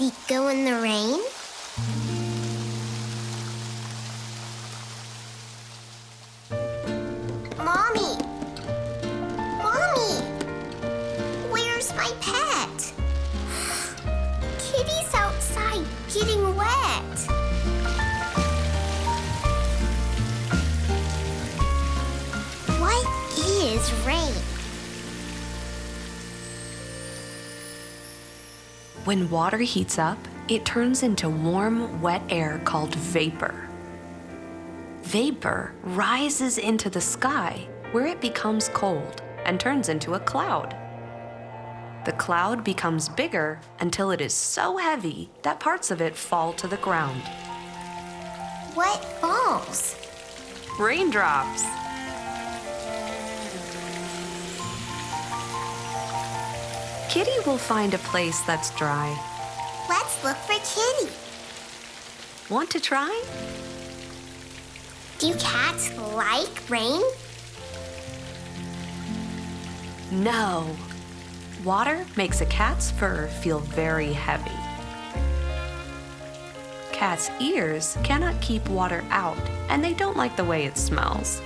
Kitty go in the rain? Mommy! Mommy! Where's my pet? Kitty's outside getting wet. What is rain? When water heats up, it turns into warm, wet air called vapor. Vapor rises into the sky where it becomes cold and turns into a cloud. The cloud becomes bigger until it is so heavy that parts of it fall to the ground. What falls? Raindrops. Kitty will find a place that's dry. Let's look for Kitty. Want to try? Do cats like rain? No. Water makes a cat's fur feel very heavy. Cats' ears cannot keep water out, and they don't like the way it smells.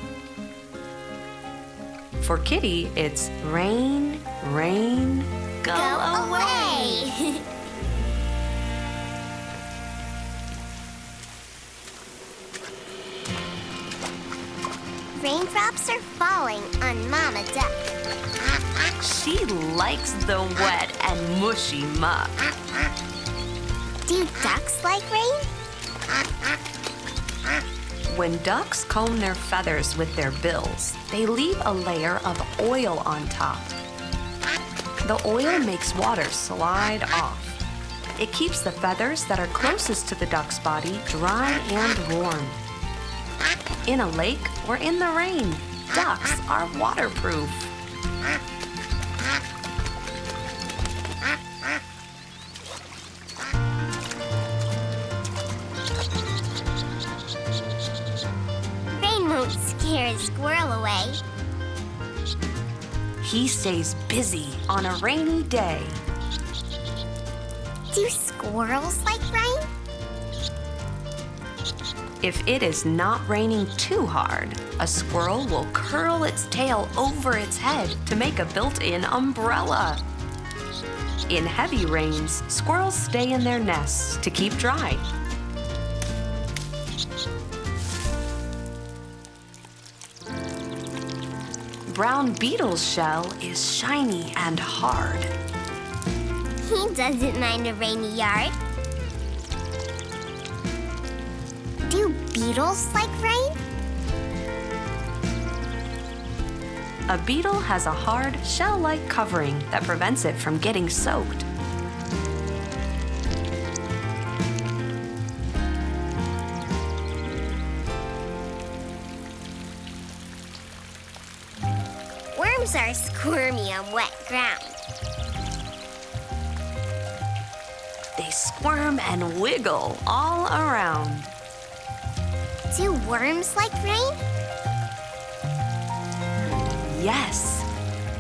For Kitty, it's rain, rain, go away. Raindrops are falling on Mama Duck. She likes the wet and mushy muck. Do ducks like rain? When ducks comb their feathers with their bills, they leave a layer of oil on top. The oil makes water slide off. It keeps the feathers that are closest to the duck's body dry and warm. In a lake or in the rain, ducks are waterproof. Rain won't scare a squirrel away. He stays busy on a rainy day. Do squirrels like rain? If it is not raining too hard, a squirrel will curl its tail over its head to make a built-in umbrella. In heavy rains, squirrels stay in their nests to keep dry. Brown beetle's shell is shiny and hard. He doesn't mind a rainy yard. Do beetles like rain? A beetle has a hard, shell-like covering that prevents it from getting soaked. Worms are squirmy on wet ground. They squirm and wiggle all around. Do worms like rain? Yes.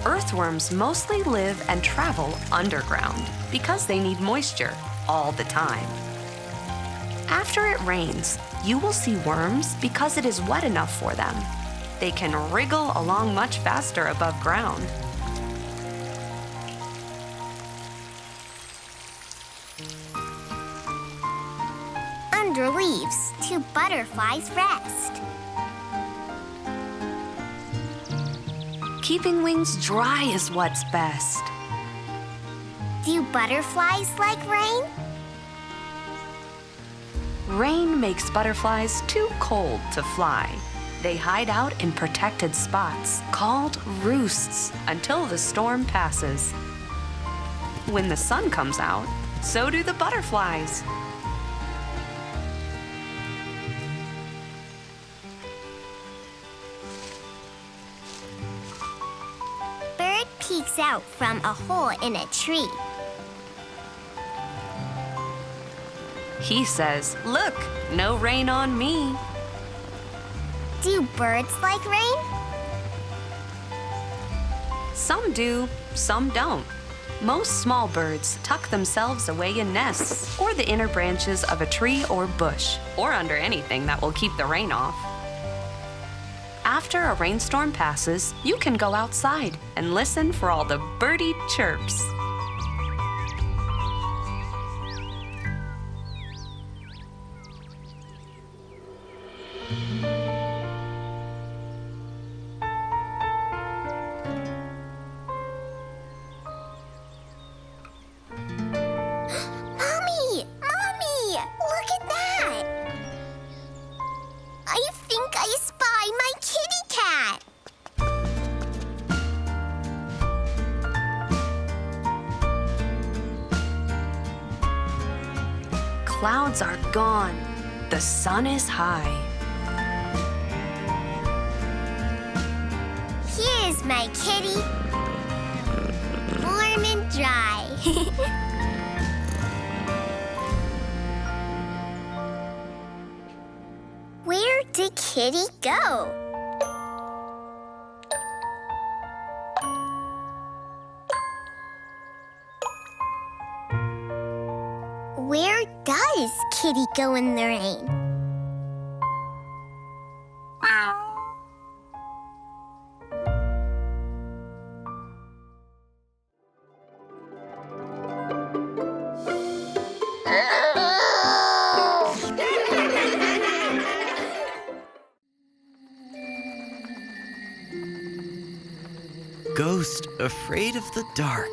Earthworms mostly live and travel underground because they need moisture all the time. After it rains, you will see worms because it is wet enough for them. They can wriggle along much faster above ground. Under leaves, two butterflies rest. Keeping wings dry is what's best. Do butterflies like rain? Rain makes butterflies too cold to fly. They hide out in protected spots called roosts until the storm passes. When the sun comes out, so do the butterflies. Bird peeks out from a hole in a tree. He says, "Look, no rain on me." Do birds like rain? Some do, some don't. Most small birds tuck themselves away in nests or the inner branches of a tree or bush, or under anything that will keep the rain off. After a rainstorm passes, you can go outside and listen for all the birdie chirps. Clouds are gone. The sun is high. Here's my kitty. Warm and dry. Where did Kitty go? Where does Kitty go in the rain? Ghost afraid of the dark.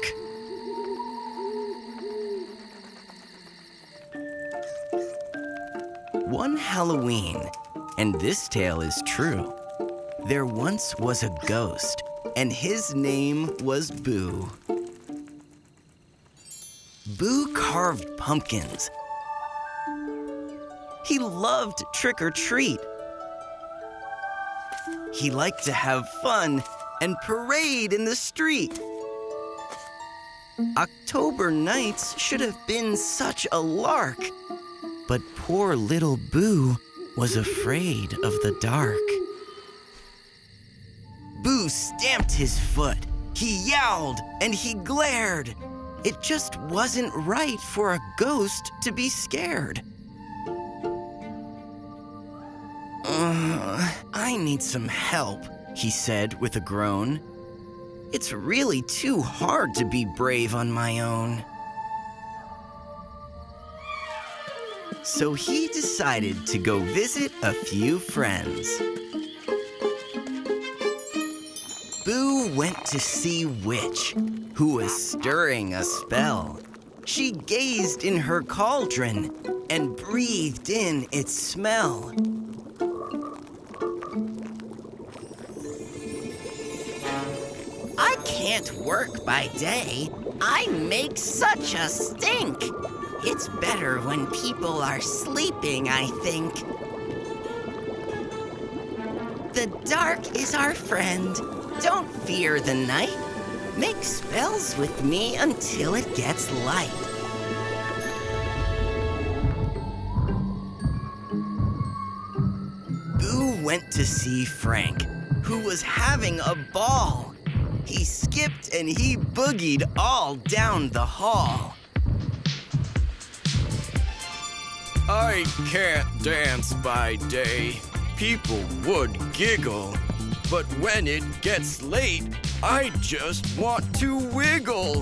One Halloween, and this tale is true, there once was a ghost, and his name was Boo. Boo carved pumpkins. He loved trick-or-treat. He liked to have fun and parade in the street. October nights should have been such a lark, but poor little Boo was afraid of the dark. Boo stamped his foot, he yowled, and he glared. It just wasn't right for a ghost to be scared. I need some help, he said with a groan. It's really too hard to be brave on my own. So he decided to go visit a few friends. Boo went to see Witch, who was stirring a spell. She gazed in her cauldron and breathed in its smell. I can't work by day. I make such a stink. It's better when people are sleeping, I think. The dark is our friend. Don't fear the night. Make spells with me until it gets light. Boo went to see Frank, who was having a ball. He skipped and he boogied all down the hall. I can't dance by day. People would giggle. But when it gets late, I just want to wiggle.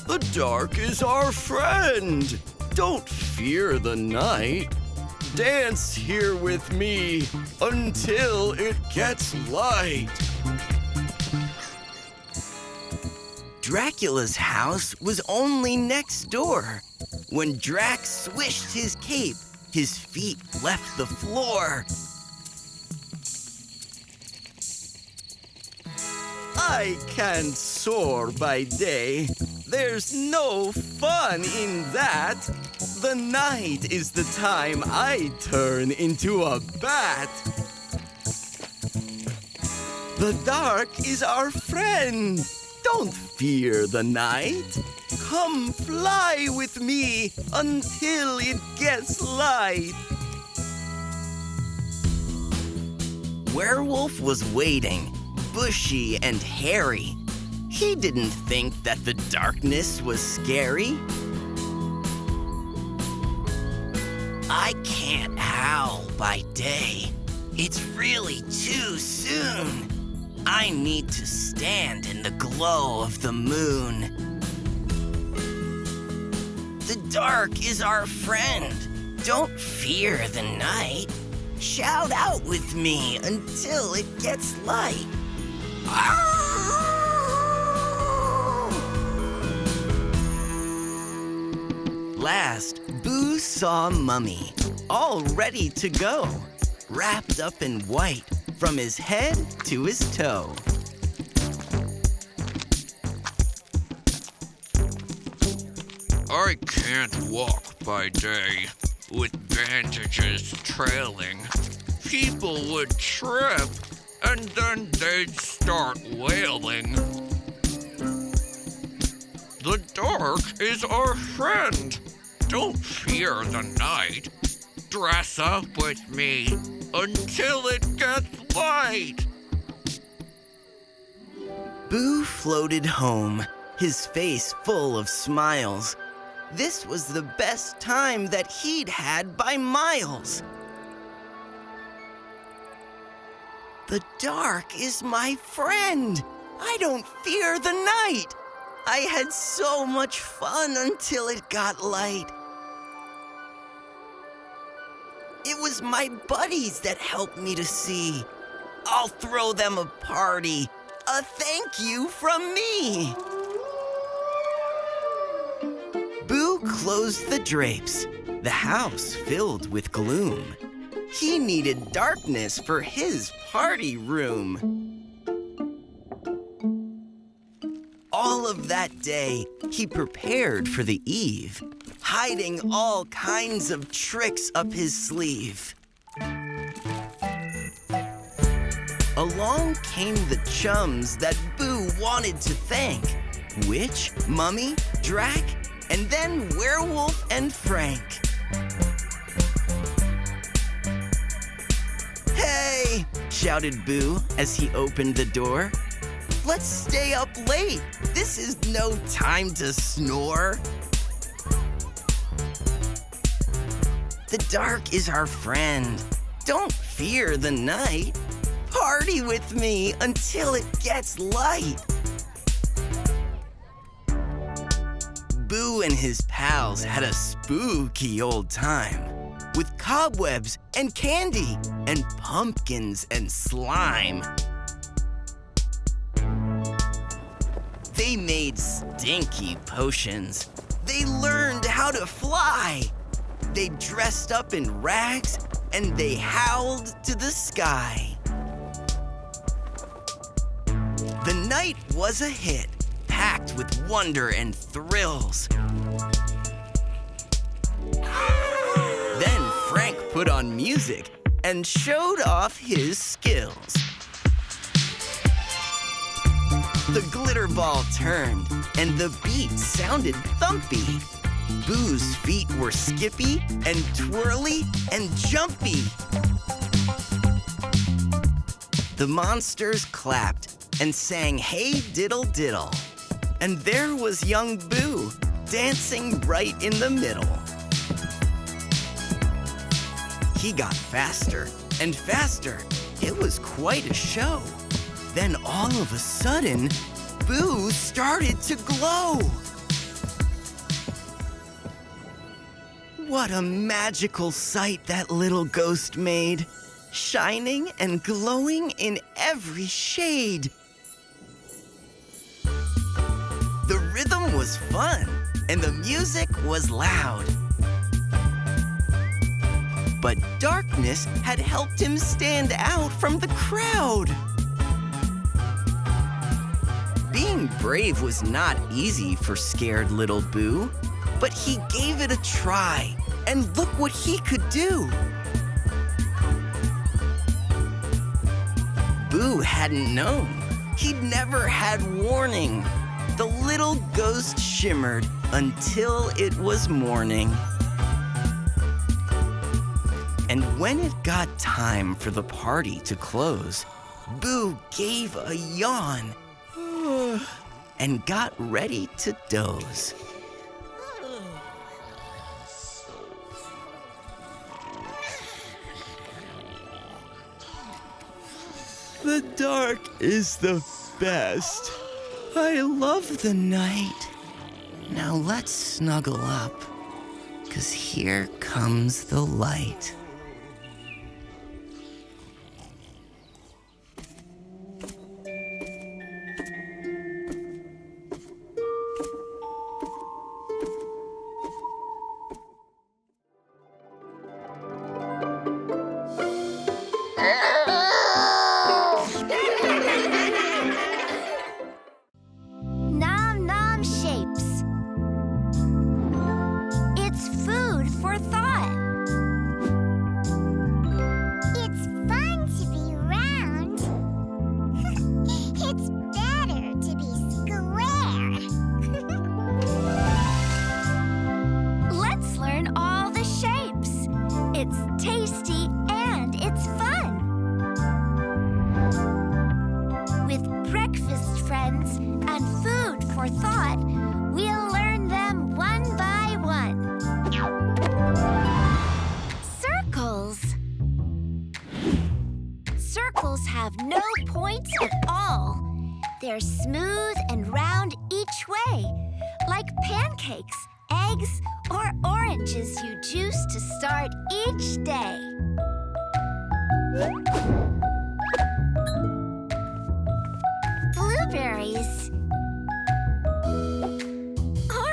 The dark is our friend. Don't fear the night. Dance here with me until it gets light. Dracula's house was only next door. When Drac swished his cape, his feet left the floor. I can soar by day. There's no fun in that. The night is the time I turn into a bat. The dark is our friend. Don't fear the night. Come fly with me until it gets light. Werewolf was waiting, bushy and hairy. He didn't think that the darkness was scary. I can't howl by day. It's really too soon. I need to stand in the glow of the moon. The dark is our friend. Don't fear the night. Shout out with me until it gets light. Last, Boo saw Mummy, all ready to go, wrapped up in white from his head to his toe. I can't walk by day with bandages trailing. People would trip and then they'd start wailing. The dark is our friend. Don't fear the night. Dress up with me until it gets light. Boo floated home, his face full of smiles. This was the best time that he'd had by miles. The dark is my friend. I don't fear the night. I had so much fun until it got light. It was my buddies that helped me to see. I'll throw them a party. A thank you from me. Boo closed the drapes, the house filled with gloom. He needed darkness for his party room. All of that day, he prepared for the eve, hiding all kinds of tricks up his sleeve. Along came the chums that Boo wanted to thank. Witch, Mummy, Drac, and then Werewolf and Frank. "Hey!" shouted Boo as he opened the door. "Let's stay up late. This is no time to snore." The dark is our friend. Don't fear the night. Party with me until it gets light. Boo and his pals had a spooky old time with cobwebs and candy and pumpkins and slime. They made stinky potions. They learned how to fly. They dressed up in rags and they howled to the sky. The night was a hit, packed with wonder and thrills. Then Frank put on music and showed off his skills. The glitter ball turned and the beat sounded thumpy. Boo's feet were skippy and twirly and jumpy. The monsters clapped and sang "Hey Diddle Diddle." And there was young Boo dancing right in the middle. He got faster and faster. It was quite a show. Then all of a sudden, Boo started to glow. What a magical sight that little ghost made, shining and glowing in every shade. The rhythm was fun, and the music was loud. But darkness had helped him stand out from the crowd. Being brave was not easy for scared little Boo, but he gave it a try, and look what he could do. Boo hadn't known. He'd never had warning. The little ghost shimmered until it was morning. And when it got time for the party to close, Boo gave a yawn and got ready to doze. The dark is the best. I love the night. Now let's snuggle up, 'cause here comes the light. Nom Nom Shapes. It's food for thought. It's fun to be round. It's better to be square. Let's learn all the shapes. It's tasty and it's fun. With breakfast friends and food for thought, we'll learn them one by one. Circles. Circles have no points at all. They're smooth and round each way, like pancakes, eggs, or oranges you juice to start each day. Blueberries.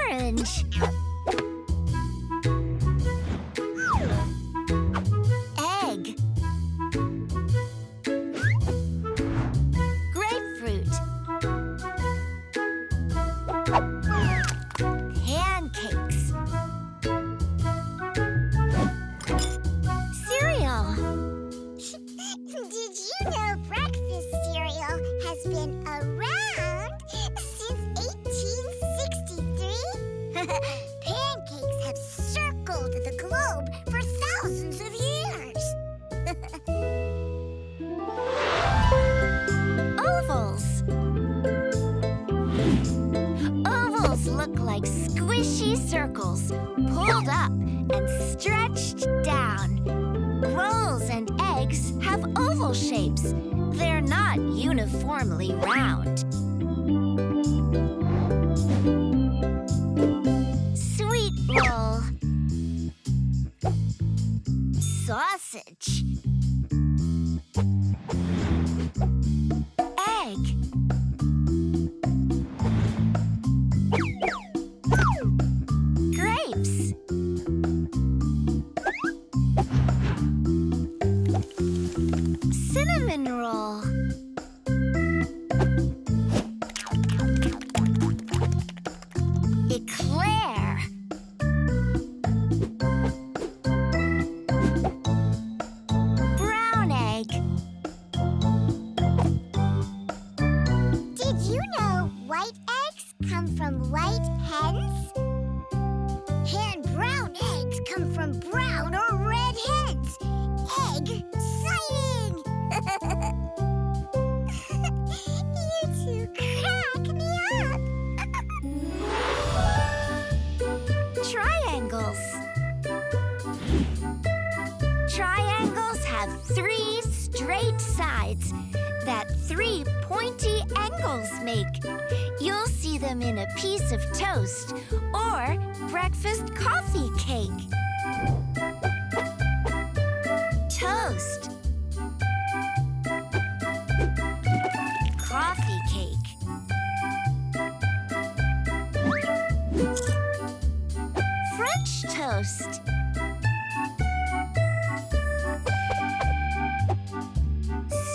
Orange. Egg. Grapefruit. Pancakes. Cereal. Did you know breakfast cereal has been around since 1863? Pancakes have circled the globe for thousands of years. Ovals. Ovals look like squishy circles, pulled up and stretched down. Rolls and eggs have oval shapes. They're not uniformly round. Sweet roll. Sausage. Egg. Grapes. Cinnamon roll. Eclair. Brown egg. Did you know white eggs come from white hens? And brown eggs come from brown or red hens. Egg-citing! You two crack me up! Triangles. Triangles have 3 straight sides that 3 pointy angles make. You'll see them in a piece of toast or breakfast coffee cake. Toast. Coffee cake. French toast.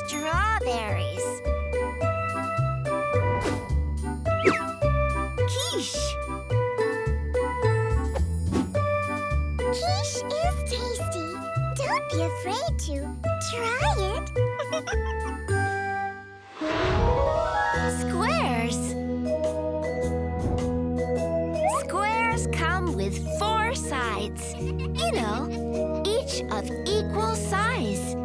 Strawberries. Quiche. Quiche is tasty. Don't be afraid to try it. Squares. Squares come with 4 sides. You know, each of equal size.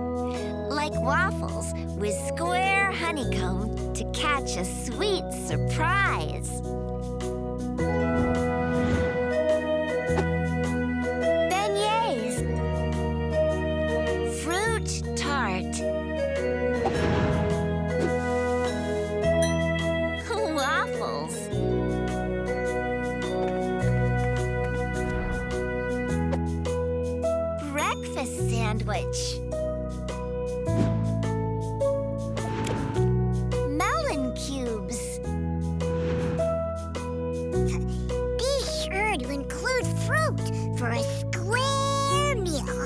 Like waffles with square honeycomb to catch a sweet surprise. Beignets. Fruit tart. Waffles. Breakfast sandwich. Melon cubes. Be sure to include fruit for a square meal.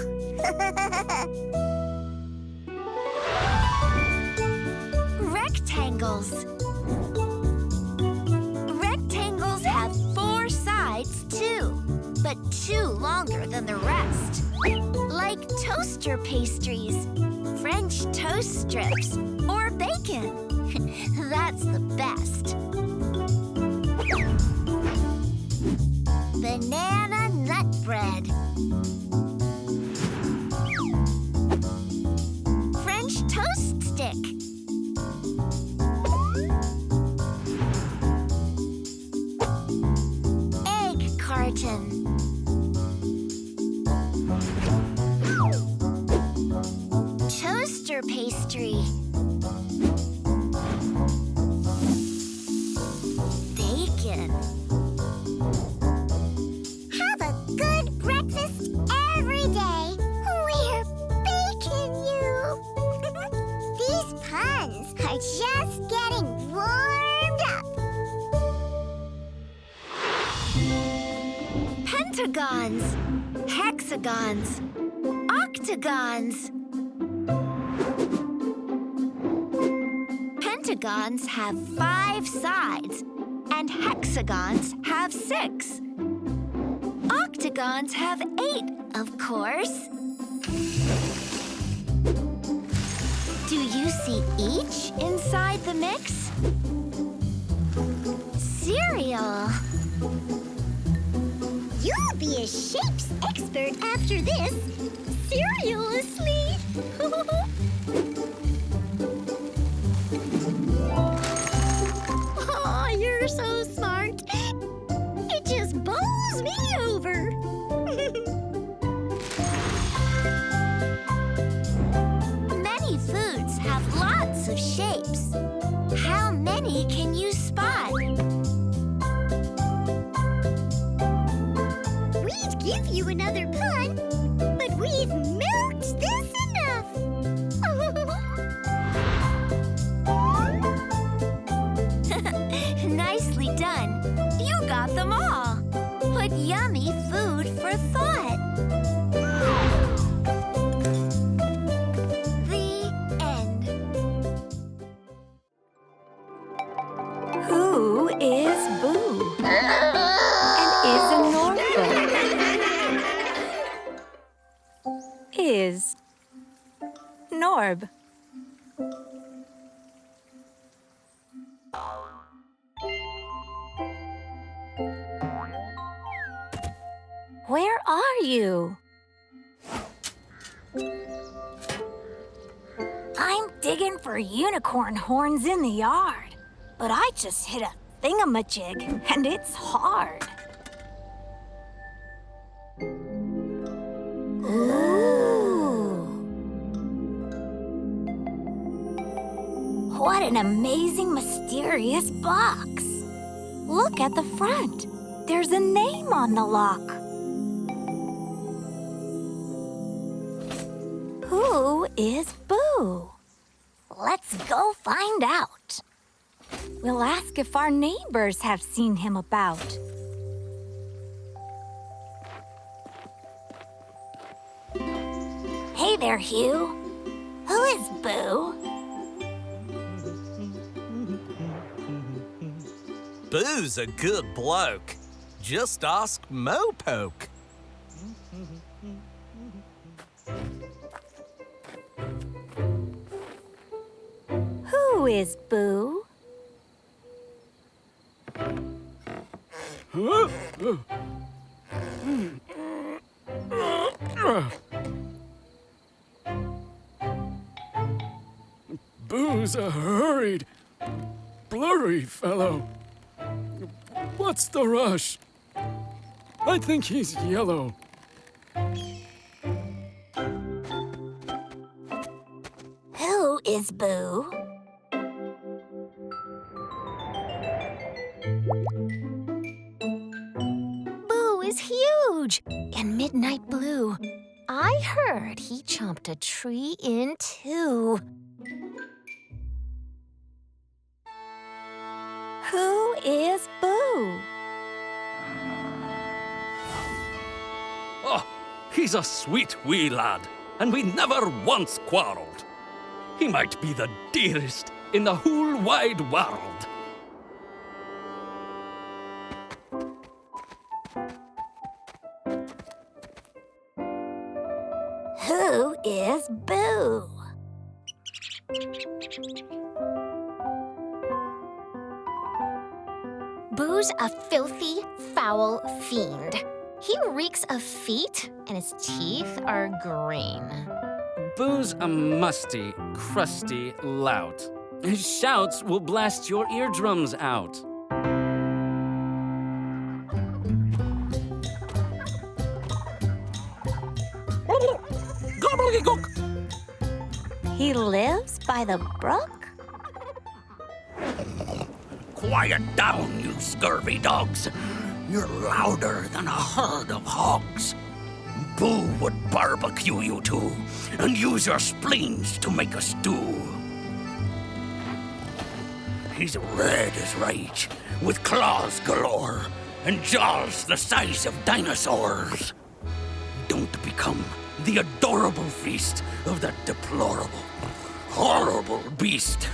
Rectangles. Rectangles have 4 sides too, but 2 longer than the rest. Like toaster pastries, French toast strips, or bacon. That's the best. Banana nut bread. French toast stick. Egg carton. Toaster pastry. Bacon. Have a good breakfast every day. We're baking you. These puns are just getting warmed up. Pentagons, hexagons, octagons. Pentagons have 5 sides, and hexagons have 6. Octagons have 8, of course. Do you see each inside the mix? Cereal. You'll be a shapes expert after this. Seriously. Oh, you're so smart. It just bowls me over. Many foods have lots of shapes. How many can you spot? We'd give you another pun, but we've milked this enough. Nicely done. You got them all. What yummy food for thought. The end. Who is Boo? And is a Norfolk? Is Norb. Where are you? I'm digging for unicorn horns in the yard, but I just hit a thingamajig, and it's hard. Ooh. What an amazing, mysterious box. Look at the front. There's a name on the lock. Who is Boo? Let's go find out. We'll ask if our neighbors have seen him about. Hey there, Hugh. Who is Boo? Boo's a good bloke. Just ask Mopoke. Who is Boo? Boo's hurried. blurry fellow. What's the rush? I think he's yellow. Who is Boo? Boo is huge and midnight blue. I heard he chomped a tree in two. Who is Boo? Oh, he's a sweet wee lad, and we never once quarreled. He might be the dearest in the whole wide world. Who is Boo? Boo's a filthy, foul fiend. He reeks of feet, and his teeth are green. Boo's a musty, crusty lout. His shouts will blast your eardrums out. Gobbledygook! He lives by the brook? Quiet down, you scurvy dogs. You're louder than a herd of hogs. Boo would barbecue you two and use your spleens to make a stew. He's red as rage, with claws galore and jaws the size of dinosaurs. Don't become the adorable feast of that deplorable, horrible beast.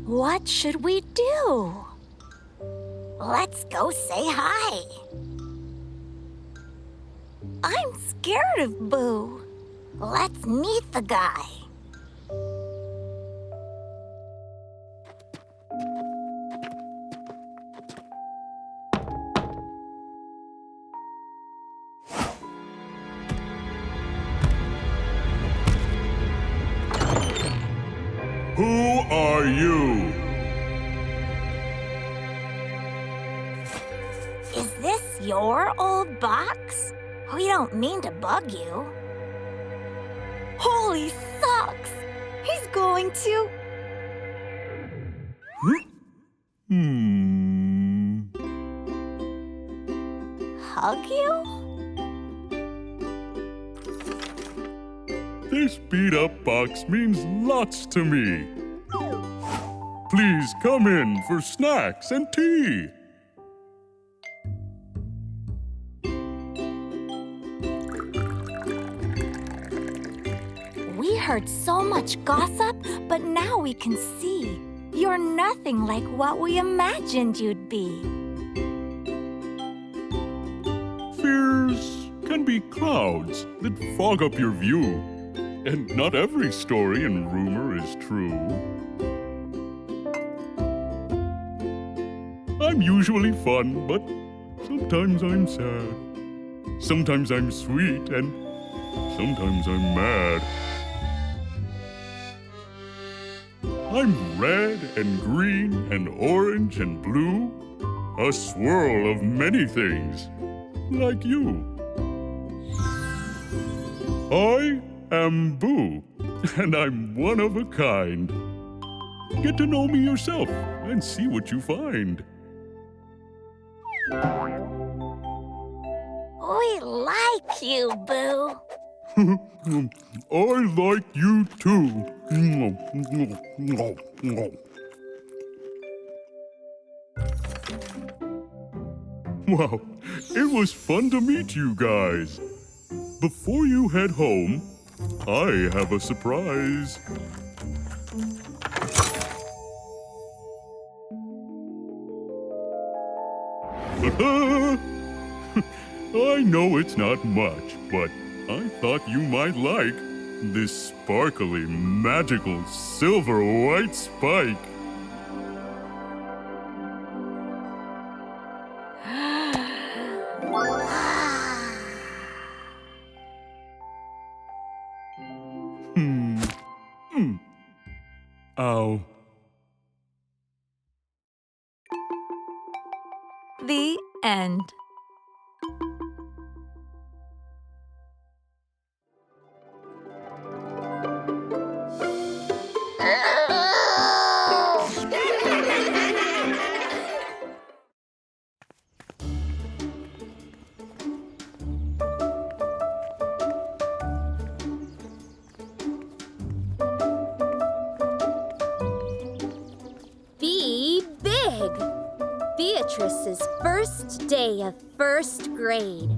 What should we do? Let's go say hi. I'm scared of Boo. Let's meet the guy. Who are you? Is this your old box? We don't mean to bug you. Holy socks! He's going to... hug you? This beat-up box means lots to me. Please come in for snacks and tea. We heard so much gossip, but now we can see. You're nothing like what we imagined you'd be. Fears can be clouds that fog up your view. And not every story and rumor is true. I'm usually fun, but sometimes I'm sad. Sometimes I'm sweet, and sometimes I'm mad. I'm red and green and orange and blue, a swirl of many things, like you. I am Boo, and I'm one of a kind. Get to know me yourself and see what you find. We like you, Boo. I like you too. Wow, it was fun to meet you guys. Before you head home, I have a surprise. I know it's not much, but I thought you might like this sparkly, magical, silver white spike. now. The end. Be big! Beatrice's first day of first grade.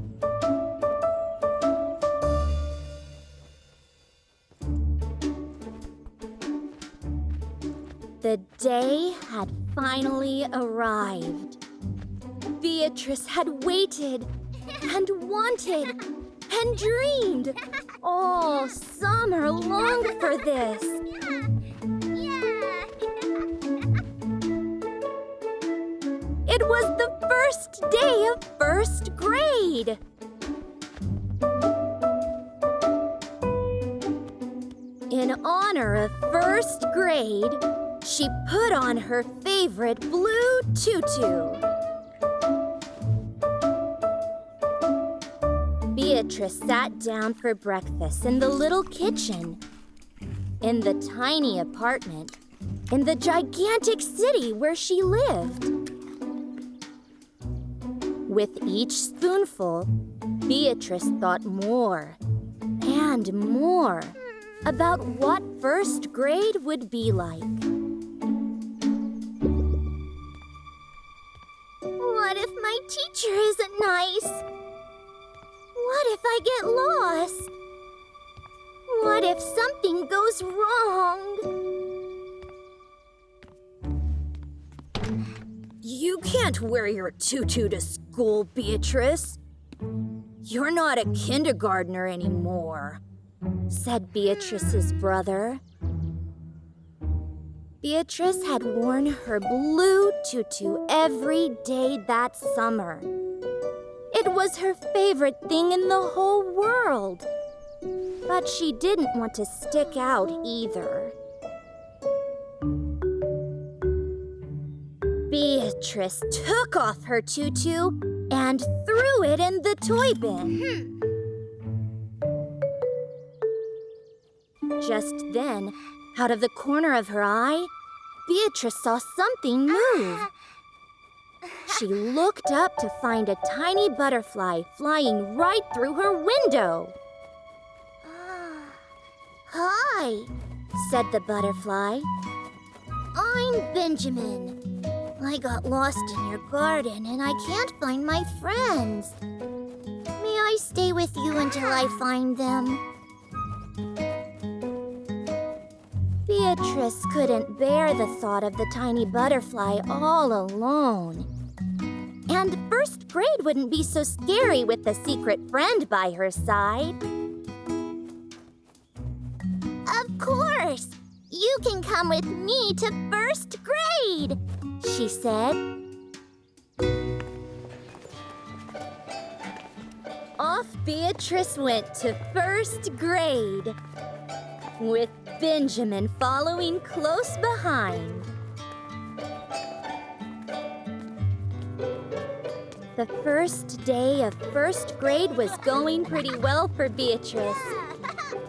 The day had finally arrived. Beatrice had waited and wanted and dreamed all summer long for this. It was the first day of first grade. In honor of first grade, she put on her favorite blue tutu. Beatrice sat down for breakfast in the little kitchen, in the tiny apartment, in the gigantic city where she lived. With each spoonful, Beatrice thought more and more about what first grade would be like. What if my teacher isn't nice? What if I get lost? What if something goes wrong? You can't wear your tutu to school, Beatrice. You're not a kindergartner anymore, said Beatrice's brother. Beatrice had worn her blue tutu every day that summer. It was her favorite thing in the whole world. But she didn't want to stick out either. Beatrice took off her tutu and threw it in the toy bin. Just then, out of the corner of her eye, Beatrice saw something move. She looked up to find a tiny butterfly flying right through her window. Hi, said the butterfly. I'm Benjamin. I got lost in your garden and I can't find my friends. May I stay with you until I find them? Beatrice couldn't bear the thought of the tiny butterfly all alone. And first grade wouldn't be so scary with a secret friend by her side. Of course! You can come with me to first grade, she said. Off Beatrice went to first grade, with Benjamin following close behind. The first day of first grade was going pretty well for Beatrice,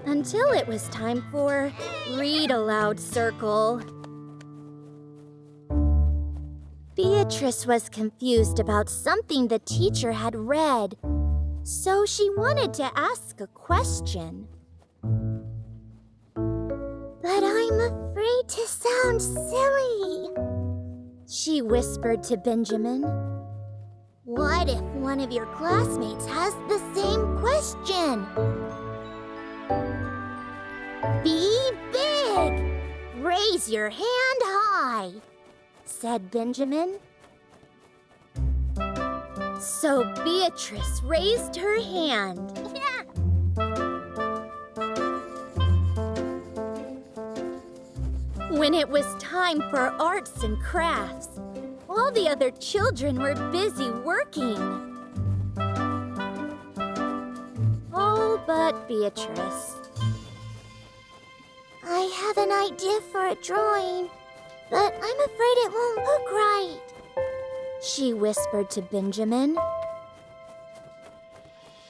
until it was time for Read Aloud Circle. Beatrice was confused about something the teacher had read, so she wanted to ask a question. But I'm afraid to sound silly, she whispered to Benjamin. What if one of your classmates has the same question? Be big! Raise your hand high, said Benjamin. So Beatrice raised her hand. When it was time for arts and crafts, all the other children were busy working. All but Beatrice. I have an idea for a drawing, but I'm afraid it won't look right, she whispered to Benjamin.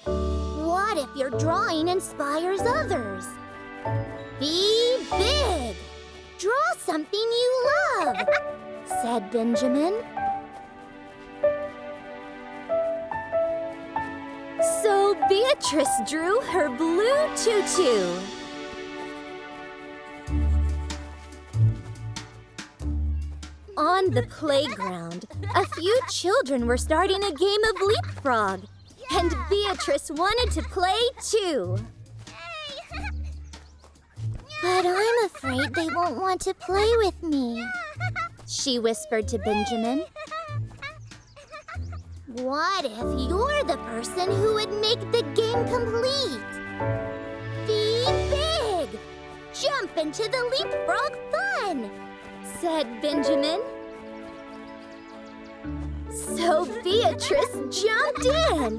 What if your drawing inspires others? Be big! Draw something you love, said Benjamin. So Beatrice drew her blue tutu. On the playground, a few children were starting a game of leapfrog, and Beatrice wanted to play too. But I'm afraid they won't want to play with me, she whispered to Benjamin. What if you're the person who would make the game complete? Be big! Jump into the leapfrog fun, said Benjamin. So Beatrice jumped in.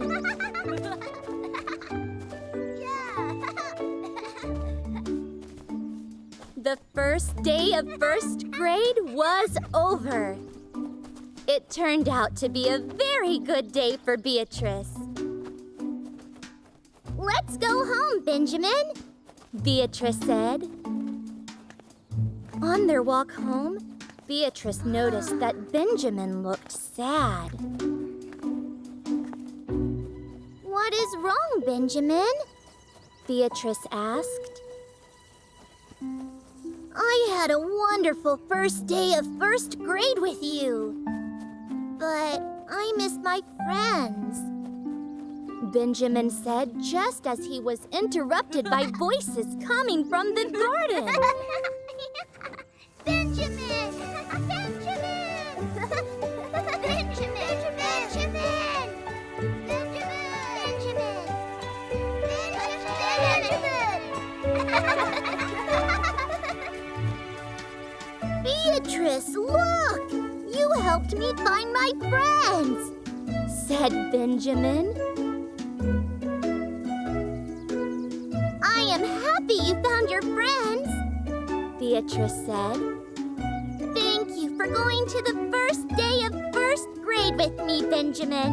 The first day of first grade was over. It turned out to be a very good day for Beatrice. Let's go home, Benjamin, Beatrice said. On their walk home, Beatrice noticed that Benjamin looked sad. What is wrong, Benjamin? Beatrice asked. I had a wonderful first day of first grade with you, but I miss my friends, Benjamin said just as he was interrupted by voices coming from the garden. Benjamin! Benjamin! Benjamin! Benjamin! Beatrice, look! You helped me find my friends, said Benjamin. I am happy you found your friends, Beatrice said. Thank you for going to the first day of first grade with me, Benjamin.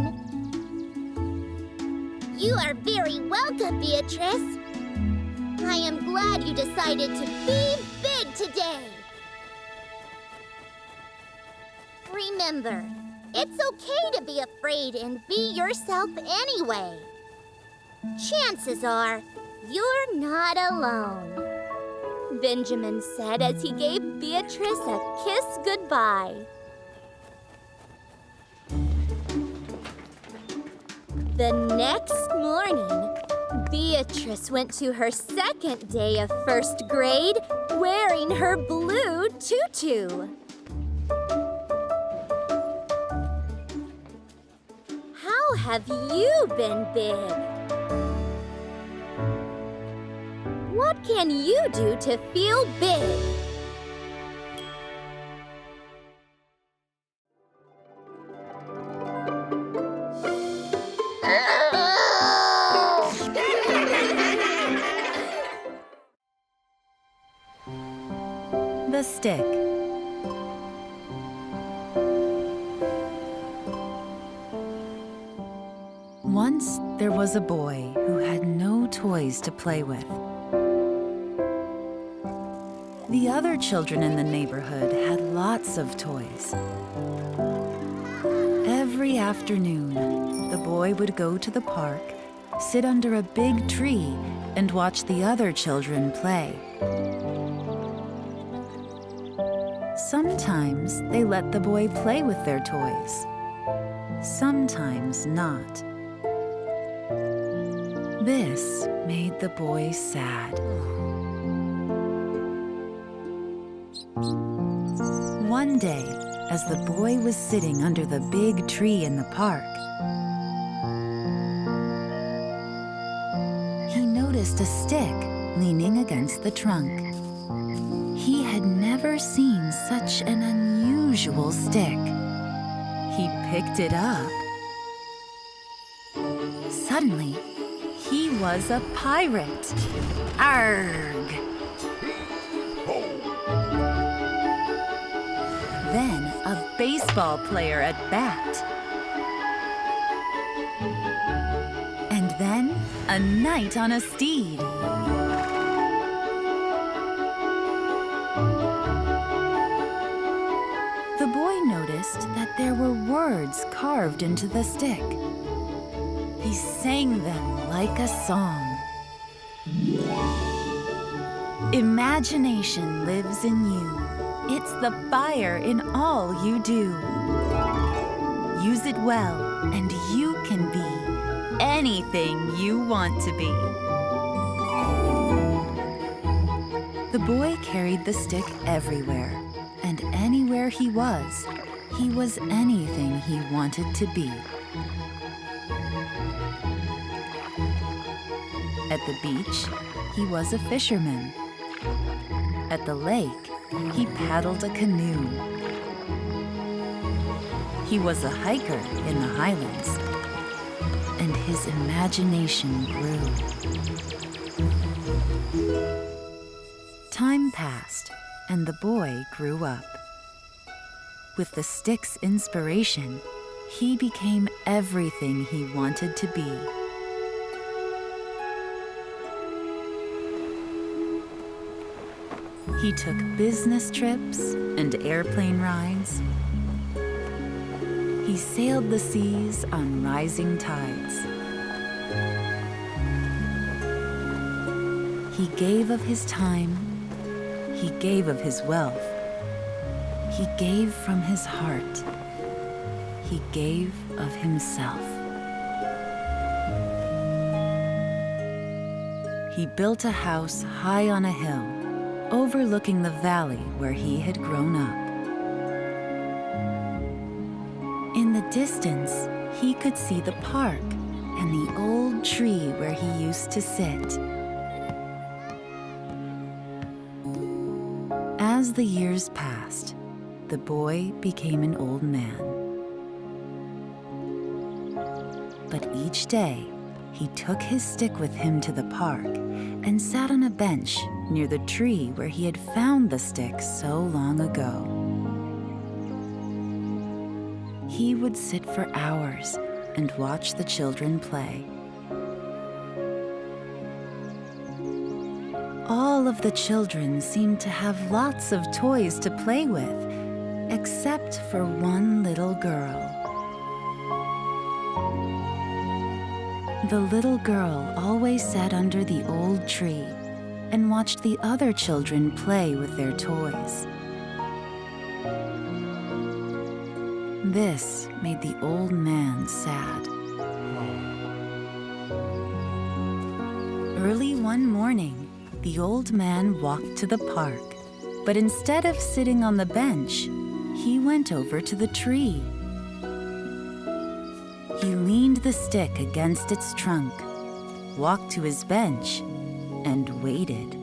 You are very welcome, Beatrice. I am glad you decided to be big today. Remember, it's okay to be afraid and be yourself anyway. Chances are, you're not alone, Benjamin said as he gave Beatrice a kiss goodbye. The next morning, Beatrice went to her second day of first grade wearing her blue tutu. How have you been big? What can you do to feel big? The stick. Once there was a boy who had no toys to play with. The other children in the neighborhood had lots of toys. Every afternoon, the boy would go to the park, sit under a big tree, and watch the other children play. Sometimes they let the boy play with their toys. Sometimes not. This made the boy sad. One day, as the boy was sitting under the big tree in the park, he noticed a stick leaning against the trunk. He had never seen such an unusual stick. He picked it up. Suddenly, he was a pirate. Arrgh! then a baseball player at bat. And then a knight on a steed. The boy noticed that there were words carved into the stick. He sang them like a song. Imagination lives in you. It's the fire in all you do. Use it well, and you can be anything you want to be. The boy carried the stick everywhere, and anywhere he was anything he wanted to be. At the beach, he was a fisherman. At the lake, he paddled a canoe. He was a hiker in the highlands, and his imagination grew. Time passed, and the boy grew up. With the stick's inspiration, he became everything he wanted to be. He took business trips and airplane rides. He sailed the seas on rising tides. He gave of his time. He gave of his wealth. He gave from his heart. He gave of himself. He built a house high on a hill, overlooking the valley where he had grown up. In the distance, he could see the park and the old tree where he used to sit. As the years passed, the boy became an old man. But each day, he took his stick with him to the park and sat on a bench near the tree where he had found the stick so long ago. He would sit for hours and watch the children play. All of the children seemed to have lots of toys to play with, except for one little girl. The little girl always sat under the old tree and watched the other children play with their toys. This made the old man sad. Early one morning, the old man walked to the park, but instead of sitting on the bench, he went over to the tree. He leaned the stick against its trunk, walked to his bench, and waited.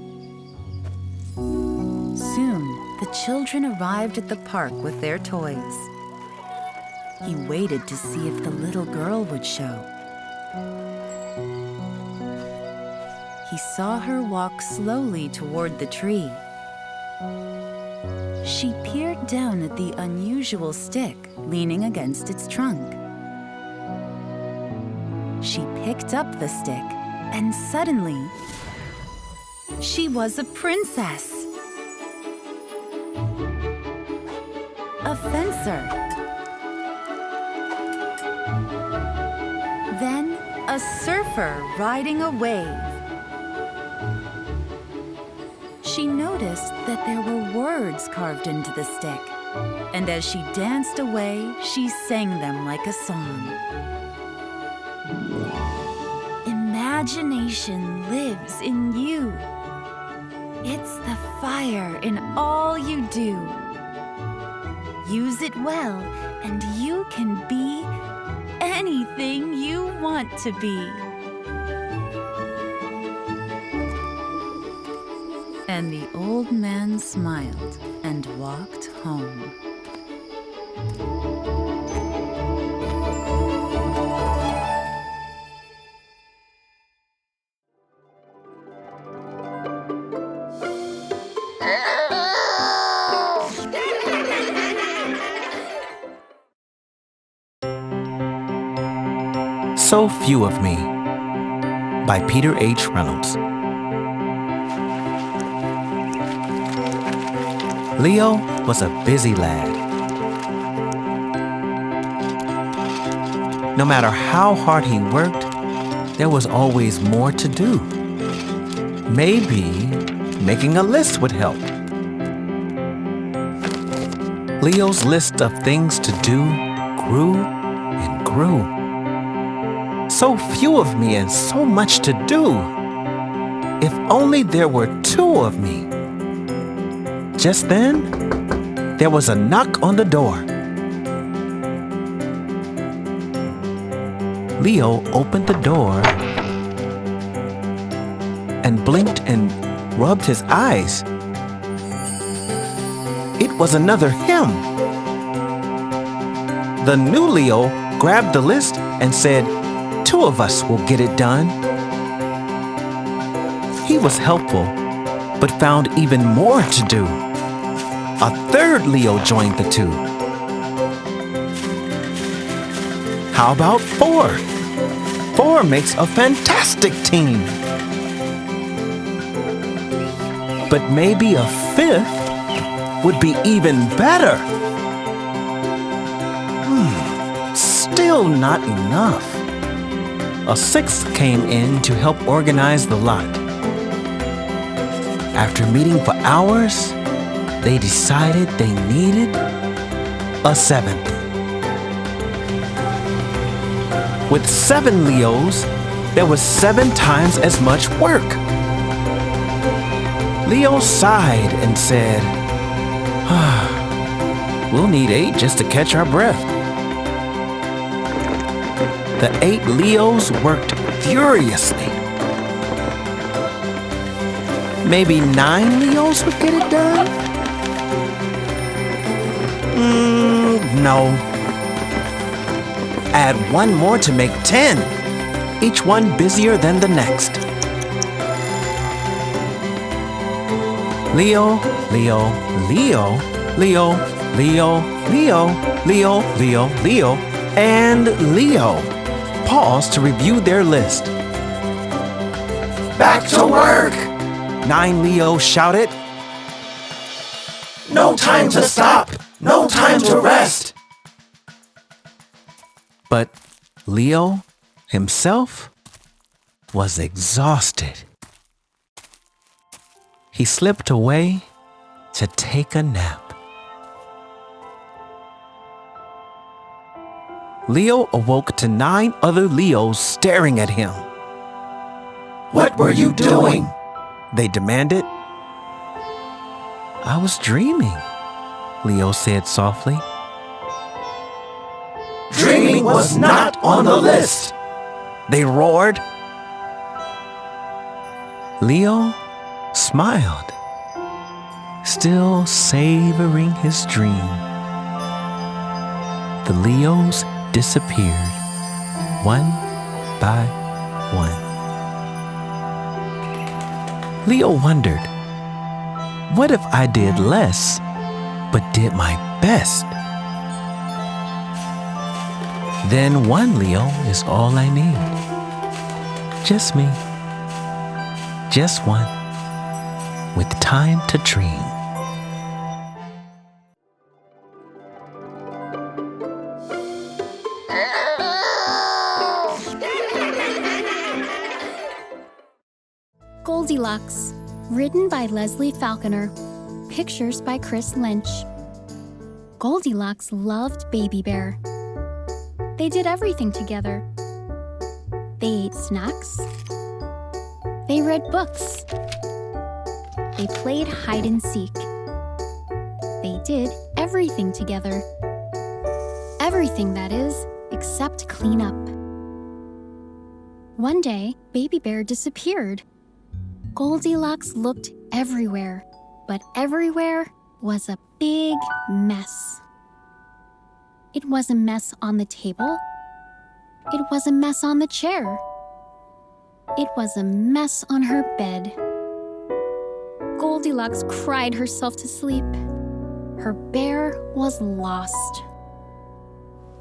Soon, the children arrived at the park with their toys. He waited to see if the little girl would show. He saw her walk slowly toward the tree. She peered down at the unusual stick leaning against its trunk. She picked up the stick, and suddenly, she was a princess. A fencer. Then a surfer riding a wave. She noticed that there were words carved into the stick, and as she danced away, she sang them like a song. Imagination lives in you. It's the fire in all you do. Use it well, and you can be anything you want to be. And the old man smiled and walked home. So Few of Me by Peter H. Reynolds. Leo was a busy lad. No matter how hard he worked, there was always more to do. Maybe making a list would help. Leo's list of things to do grew and grew. So few of me and so much to do. If only there were 2 of me. Just then, there was a knock on the door. Leo opened the door and blinked and rubbed his eyes. It was another him. The new Leo grabbed the list and said, 2 of us will get it done. He was helpful, but found even more to do. A third Leo joined the 2. How about 4? 4 makes a fantastic team. But maybe a 5th would be even better. Still not enough. A 6th came in to help organize the lot. After meeting for hours, they decided they needed a 7th. With 7 Leos, there was 7 times as much work. Leo sighed and said, we'll need 8 just to catch our breath. The 8 Leos worked furiously. Maybe 9 Leos would get it done? No. Add 1 more to make 10, each one busier than the next. Leo, Leo, Leo, Leo, Leo, Leo, Leo, Leo, Leo, and Leo paused to review their list. Back to work! 9 Leos shouted. No time to stop! No time to rest! But Leo himself was exhausted. He slipped away to take a nap. Leo awoke to 9 other Leos staring at him. What were you doing? They demanded. I was dreaming, Leo said softly. Dreaming was not on the list, they roared. Leo smiled, still savoring his dream. The Leos disappeared, one by one. Leo wondered, what if I did less, but did my best? Then 1 Leo is all I need. Just me. Just 1. With time to dream. Goldilocks, written by Leslie Falconer, pictures by Chris Lynch. Goldilocks loved Baby Bear. They did everything together. They ate snacks. They read books. They played hide and seek. They did everything together. Everything, that is, except clean up. One day, Baby Bear disappeared. Goldilocks looked everywhere, but everywhere was a big mess. It was a mess on the table. It was a mess on the chair. It was a mess on her bed. Goldilocks cried herself to sleep. Her bear was lost.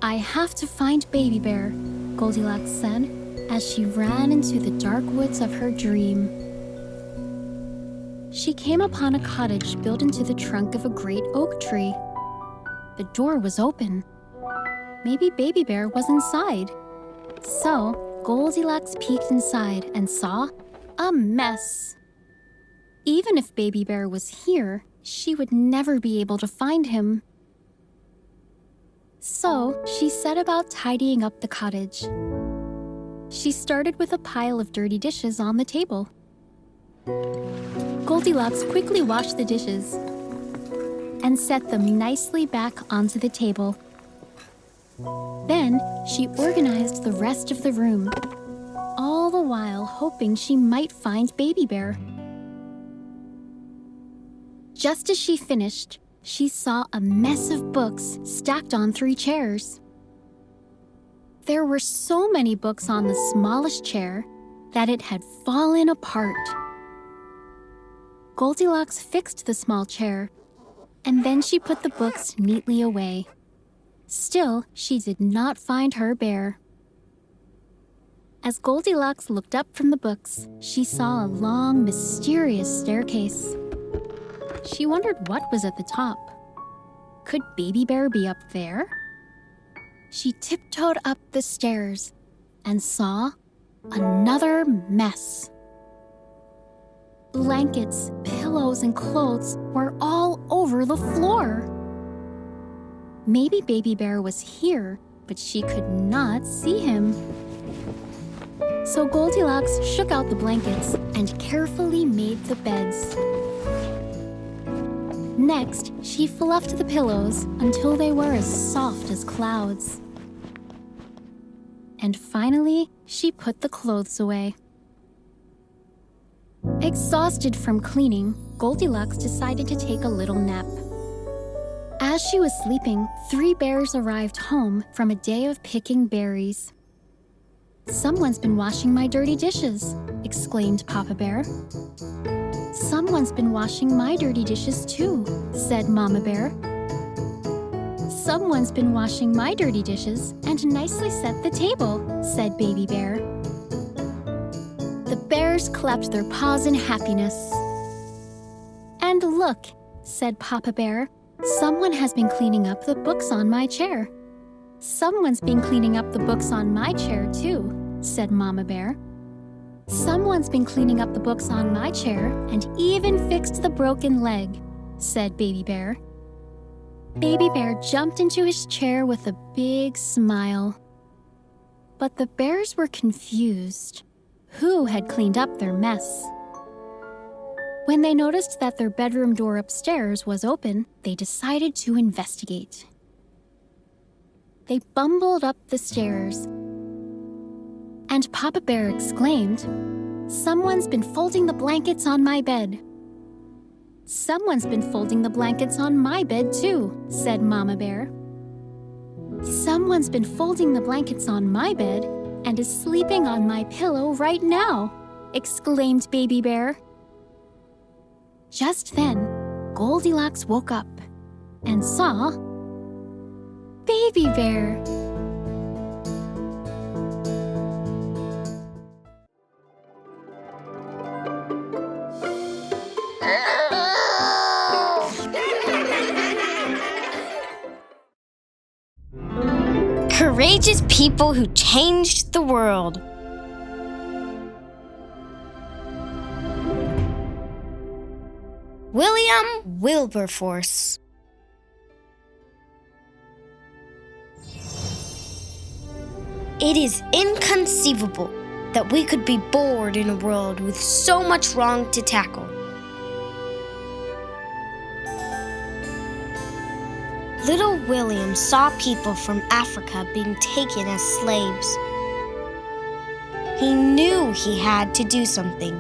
I have to find Baby Bear, Goldilocks said as she ran into the dark woods of her dream. She came upon a cottage built into the trunk of a great oak tree. The door was open. Maybe Baby Bear was inside. So Goldilocks peeked inside and saw a mess. Even if Baby Bear was here, she would never be able to find him. So she set about tidying up the cottage. She started with a pile of dirty dishes on the table. Goldilocks quickly washed the dishes and set them nicely back onto the table. Then she organized the rest of the room, all the while hoping she might find Baby Bear. Just as she finished, she saw a mess of books stacked on 3 chairs. There were so many books on the smallest chair that it had fallen apart. Goldilocks fixed the small chair, and then she put the books neatly away. Still, she did not find her bear. As Goldilocks looked up from the books, she saw a long, mysterious staircase. She wondered what was at the top. Could Baby Bear be up there? She tiptoed up the stairs and saw another mess. Blankets, pillows, and clothes were all over the floor. Maybe Baby Bear was here, but she could not see him. So Goldilocks shook out the blankets and carefully made the beds. Next, she fluffed the pillows until they were as soft as clouds. And finally, she put the clothes away. Exhausted from cleaning, Goldilocks decided to take a little nap. As she was sleeping, 3 bears arrived home from a day of picking berries. "Someone's been washing my dirty dishes," exclaimed Papa Bear. "Someone's been washing my dirty dishes too," said Mama Bear. "Someone's been washing my dirty dishes and nicely set the table," said Baby Bear. The bears clapped their paws in happiness. "And look," said Papa Bear, "someone has been cleaning up the books on my chair." "Someone's been cleaning up the books on my chair too," said Mama Bear. "Someone's been cleaning up the books on my chair and even fixed the broken leg," said Baby Bear. Baby Bear jumped into his chair with a big smile. But the bears were confused. Who had cleaned up their mess? When they noticed that their bedroom door upstairs was open, they decided to investigate. They bumbled up the stairs, and Papa Bear exclaimed, "Someone's been folding the blankets on my bed." "Someone's been folding the blankets on my bed too," said Mama Bear. "Someone's been folding the blankets on my bed and is sleeping on my pillow right now," exclaimed Baby Bear. Just then, Goldilocks woke up and saw Baby Bear. Courageous people who changed the world. William Wilberforce. It is inconceivable that we could be bored in a world with so much wrong to tackle. Little William saw people from Africa being taken as slaves. He knew he had to do something.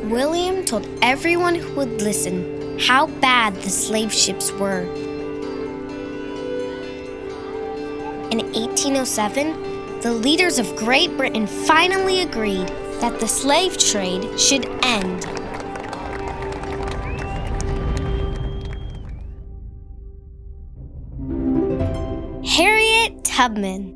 William told everyone who would listen how bad the slave ships were. In 1807, the leaders of Great Britain finally agreed that the slave trade should end. Tubman.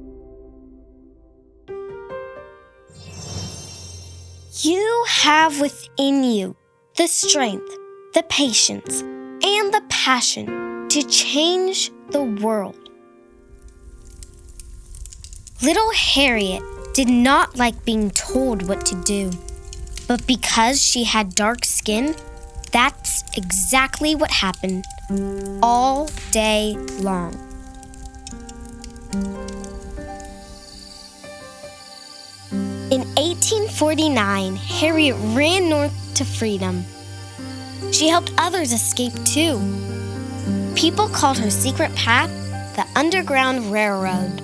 You have within you the strength, the patience, and the passion to change the world. Little Harriet did not like being told what to do, but because she had dark skin, that's exactly what happened all day long. In 1849, Harriet ran north to freedom. She helped others escape too. People called her secret path the Underground Railroad.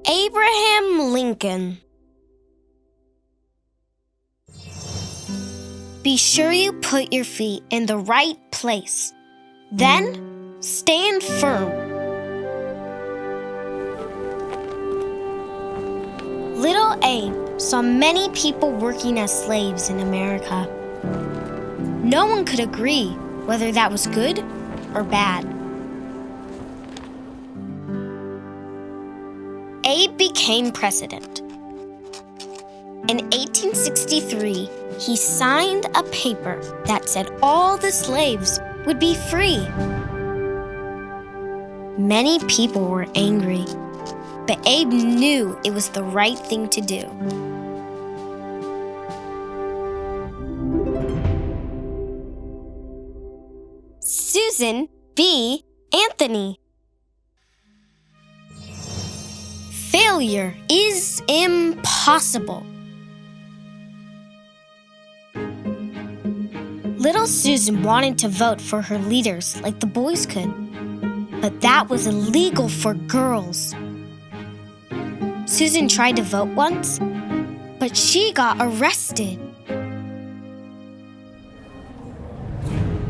Abraham Lincoln. Be sure you put your feet in the right place. Then, stand firm. Little Abe saw many people working as slaves in America. No one could agree whether that was good or bad. Abe became president. In 1863, he signed a paper that said all the slaves would be free. Many people were angry, but Abe knew it was the right thing to do. Susan B. Anthony. Failure is impossible. Little Susan wanted to vote for her leaders like the boys could, but that was illegal for girls. Susan tried to vote once, but she got arrested.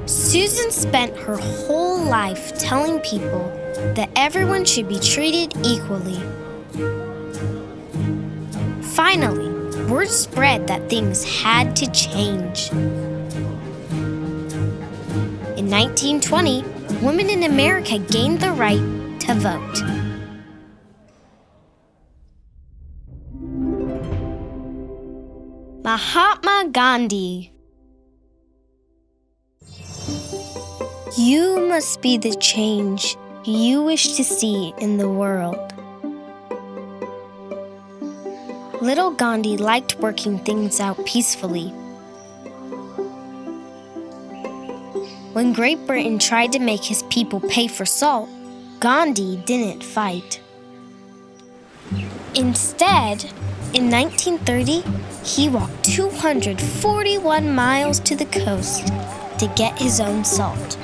Susan spent her whole life telling people that everyone should be treated equally. Finally, word spread that things had to change. In 1920, women in America gained the right to vote. Mahatma Gandhi. You must be the change you wish to see in the world. Little Gandhi liked working things out peacefully. When Great Britain tried to make his people pay for salt, Gandhi didn't fight. Instead, in 1930, he walked 241 miles to the coast to get his own salt.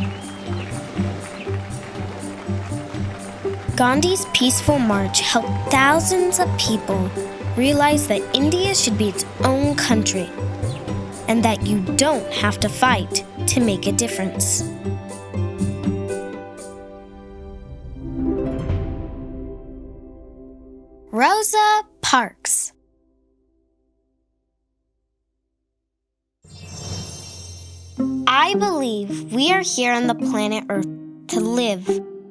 Gandhi's peaceful march helped thousands of people realize that India should be its own country and that you don't have to fight to make a difference. Rosa Parks. I believe we are here on the planet Earth to live,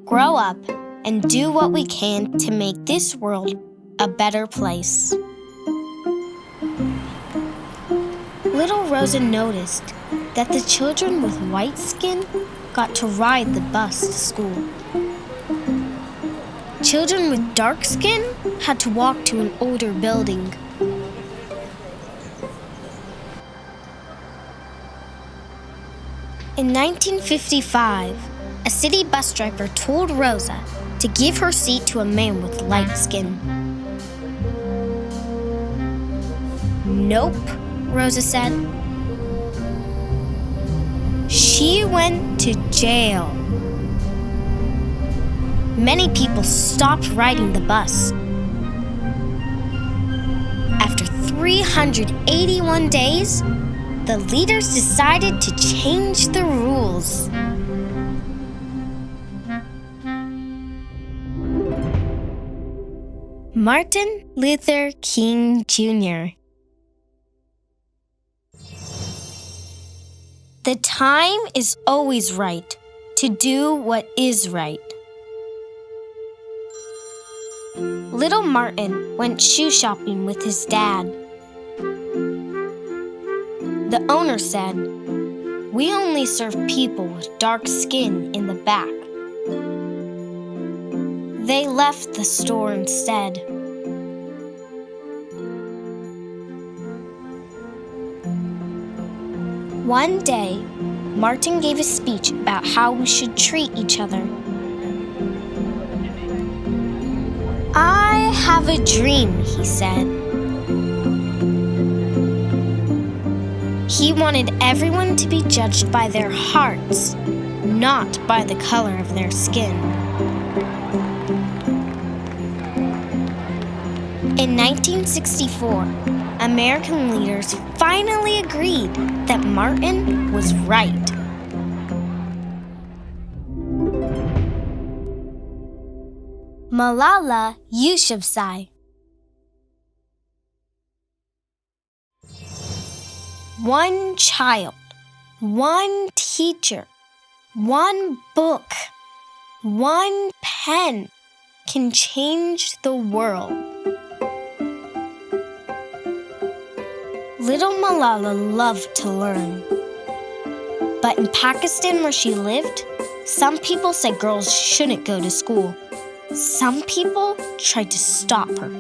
grow up, and do what we can to make this world a better place. Little Rosa noticed that the children with white skin got to ride the bus to school. Children with dark skin had to walk to an older building. In 1955, a city bus driver told Rosa to give her seat to a man with light skin. Nope, Rosa said. She went to jail. Many people stopped riding the bus. After 381 days, the leaders decided to change the rules. Martin Luther King Jr. The time is always right to do what is right. Little Martin went shoe shopping with his dad. The owner said, "We only serve people with dark skin in the back." They left the store instead. One day, Martin gave a speech about how we should treat each other. "I have a dream," he said. He wanted everyone to be judged by their hearts, not by the color of their skin. In 1964, American leaders finally agreed that Martin was right. Malala Yousafzai. One child, one teacher, one book, one pen can change the world. Little Malala loved to learn. But in Pakistan, where she lived, some people said girls shouldn't go to school. Some people tried to stop her.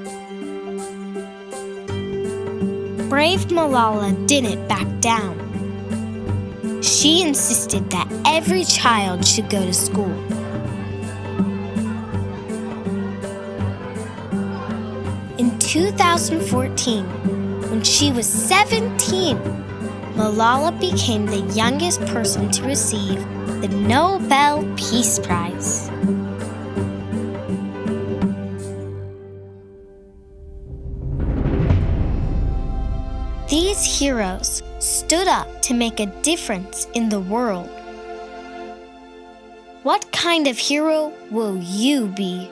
Brave Malala didn't back down. She insisted that every child should go to school. In 2014, when she was 17, Malala became the youngest person to receive the Nobel Peace Prize. These heroes stood up to make a difference in the world. What kind of hero will you be?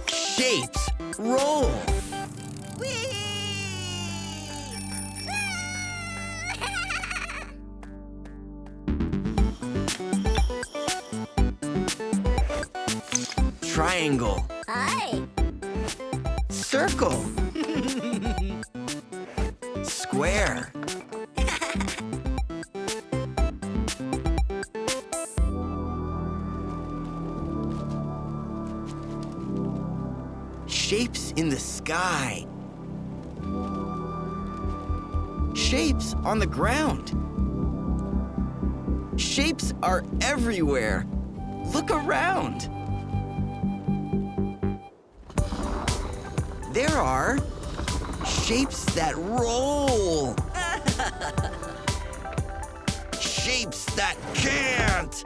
Shapes, roll. Triangle. Hi. Circle. Square. Shapes in the sky. Shapes on the ground. Shapes are everywhere. Look around. There are shapes that roll. Shapes that can't.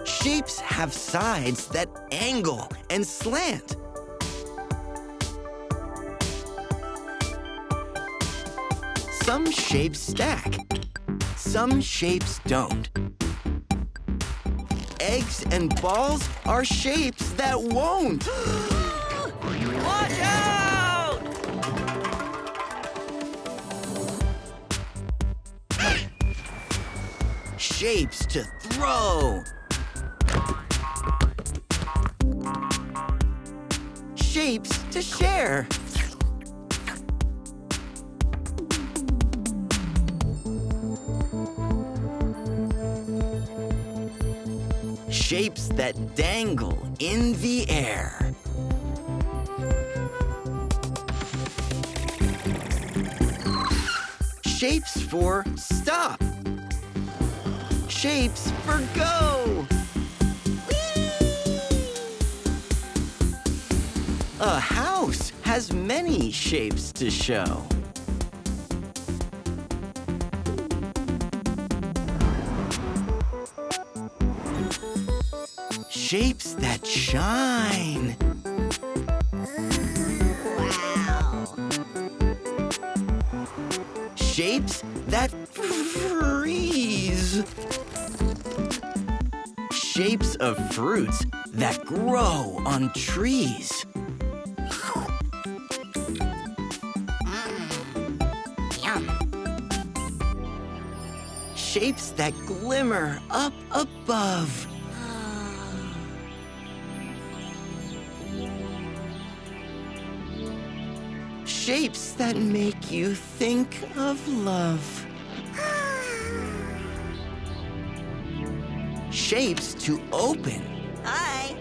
Shapes have sides that angle and slant. Some shapes stack. Some shapes don't. Eggs and balls are shapes that won't. Watch out! Shapes to throw. Shapes to share. Shapes that dangle in the air. Shapes for stop. Shapes for go. A house has many shapes to show. Shapes that shine. Wow. Shapes that freeze. Shapes of fruits that grow on trees. Yum. Shapes that glimmer up above. Shapes that make you think of love. Shapes to open. Hi.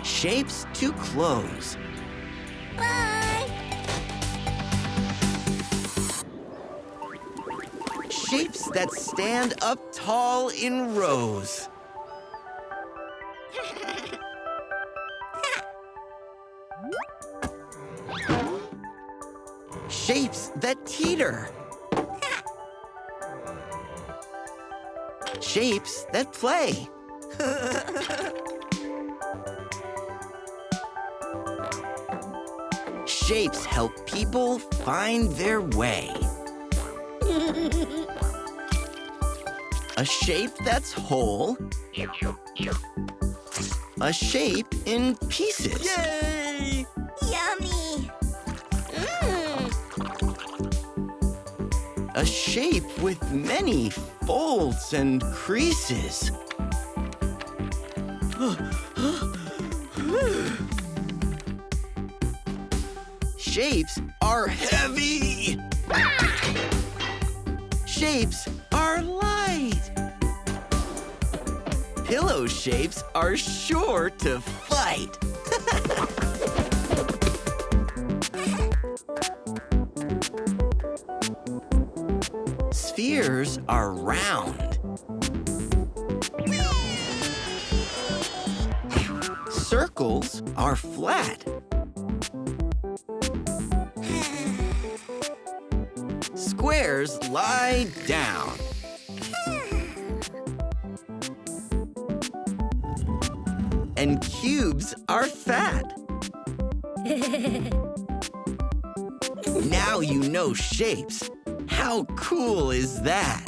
Shapes to close. Bye. Shapes that stand up tall in rows. Shapes that teeter. Shapes that play. Shapes help people find their way. A shape that's whole. A shape in pieces. Yay! Yummy. A shape with many folds and creases. Shapes are heavy. Shapes are light. Pillow shapes are sure to fight. Spheres are round. Circles are flat. Squares lie down. And cubes are fat. Now you know shapes. How cool is that?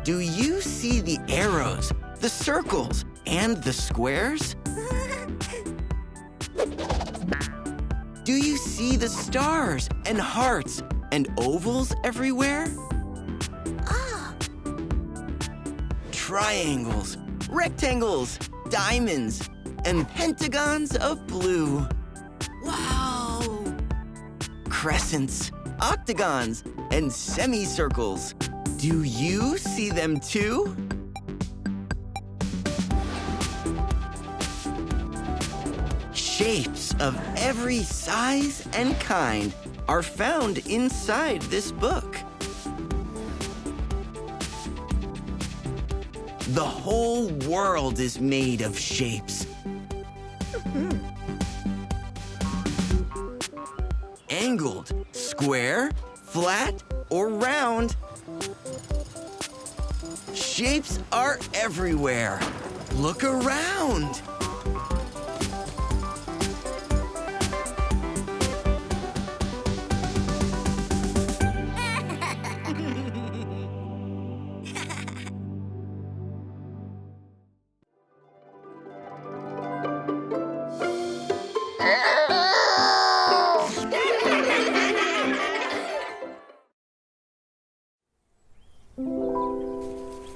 Do you see the arrows, the circles, and the squares? Do you see the stars and hearts and ovals everywhere? Triangles, rectangles, diamonds, and pentagons of blue. Wow! Crescents, octagons, and semicircles. Do you see them too? Shapes of every size and kind are found inside this book. The whole world is made of shapes. Angled, square, flat, or round. Shapes are everywhere. Look around.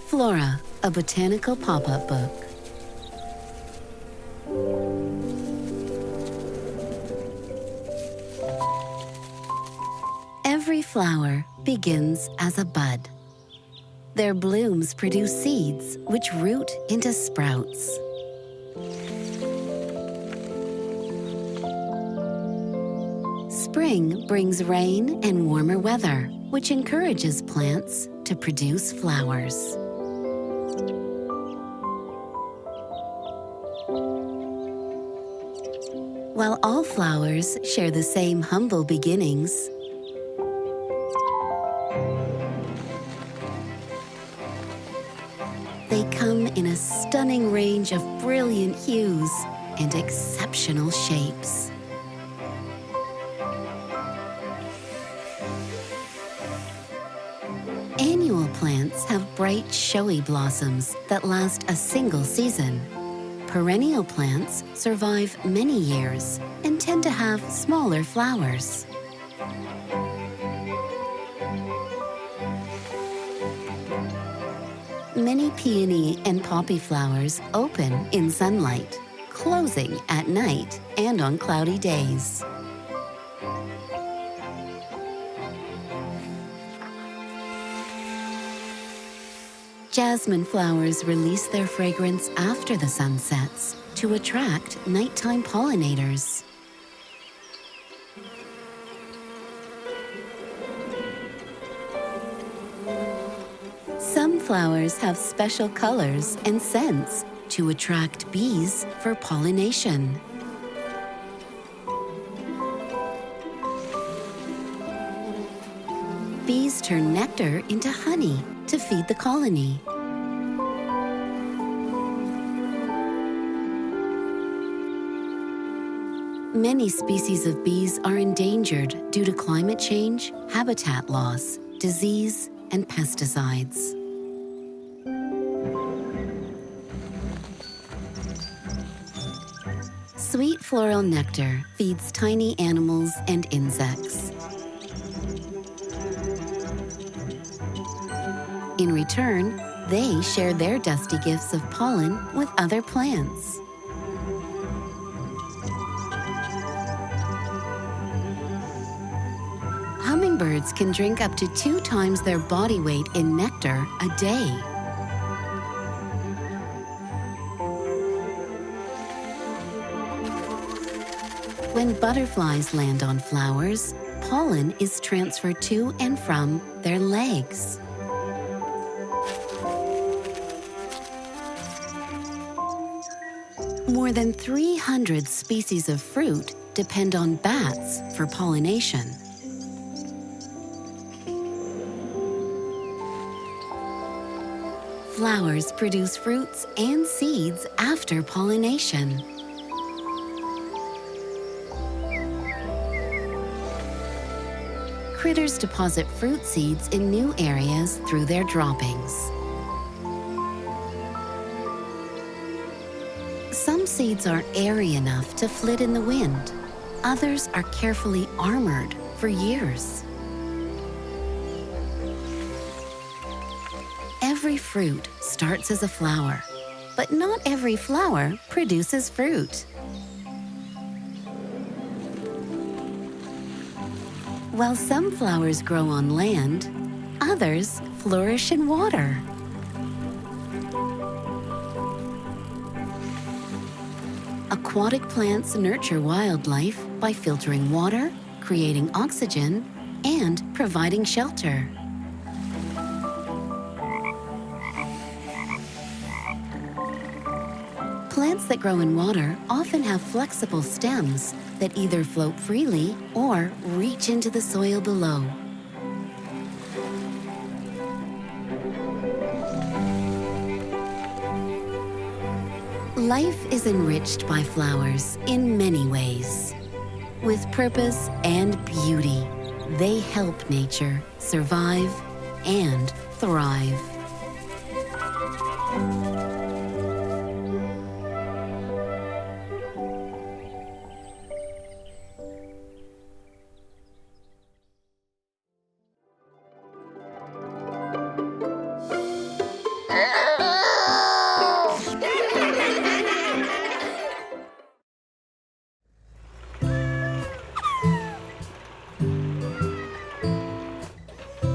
Flora, a botanical pop-up book. Every flower begins as a bud. Their blooms produce seeds which root into sprouts. Spring brings rain and warmer weather, which encourages plants to produce flowers. While all flowers share the same humble beginnings, range of brilliant hues and exceptional shapes. Annual plants have bright, showy blossoms that last a single season. Perennial plants survive many years and tend to have smaller flowers. Many peony and poppy flowers open in sunlight, closing at night and on cloudy days. Jasmine flowers release their fragrance after the sun sets to attract nighttime pollinators. Some flowers have special colors and scents to attract bees for pollination. Bees turn nectar into honey to feed the colony. Many species of bees are endangered due to climate change, habitat loss, disease, and pesticides. Sweet floral nectar feeds tiny animals and insects. In return, they share their dusty gifts of pollen with other plants. Hummingbirds can drink up to 2 times their body weight in nectar a day. When butterflies land on flowers, pollen is transferred to and from their legs. More than 300 species of fruit depend on bats for pollination. Flowers produce fruits and seeds after pollination. Critters deposit fruit seeds in new areas through their droppings. Some seeds are airy enough to flit in the wind. Others are carefully armored for years. Every fruit starts as a flower, but not every flower produces fruit. While some flowers grow on land, others flourish in water. Aquatic plants nurture wildlife by filtering water, creating oxygen, and providing shelter. Plants that grow in water often have flexible stems that either float freely or reach into the soil below. Life is enriched by flowers in many ways. With purpose and beauty, they help nature survive and thrive.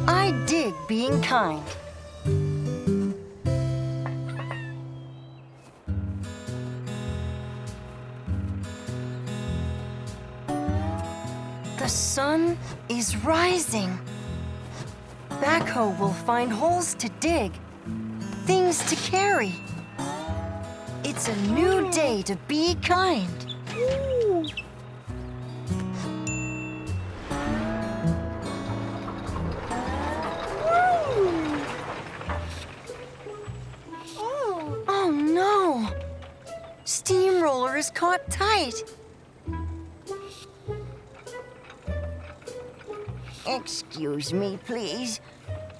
I dig being kind. The sun is rising. Backhoe will find holes to dig, things to carry. It's a new day to be kind. Oh no! controller is caught tight. Excuse me, please.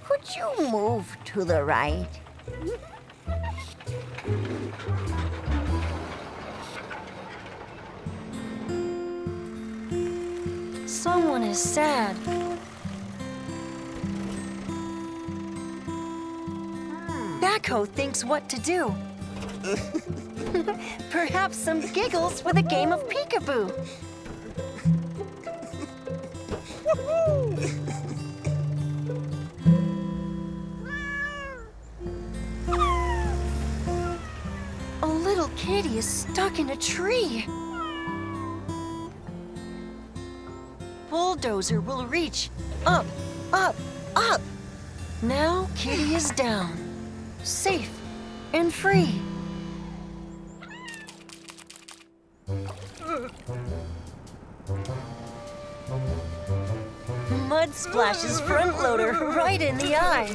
Could you move to the right? Someone is sad. Backhoe thinks what to do. Perhaps some giggles with a game of peekaboo. A little kitty is stuck in a tree. Bulldozer will reach. Up, up, up. Now Kitty is down, safe and free. Mud splashes front loader right in the eye.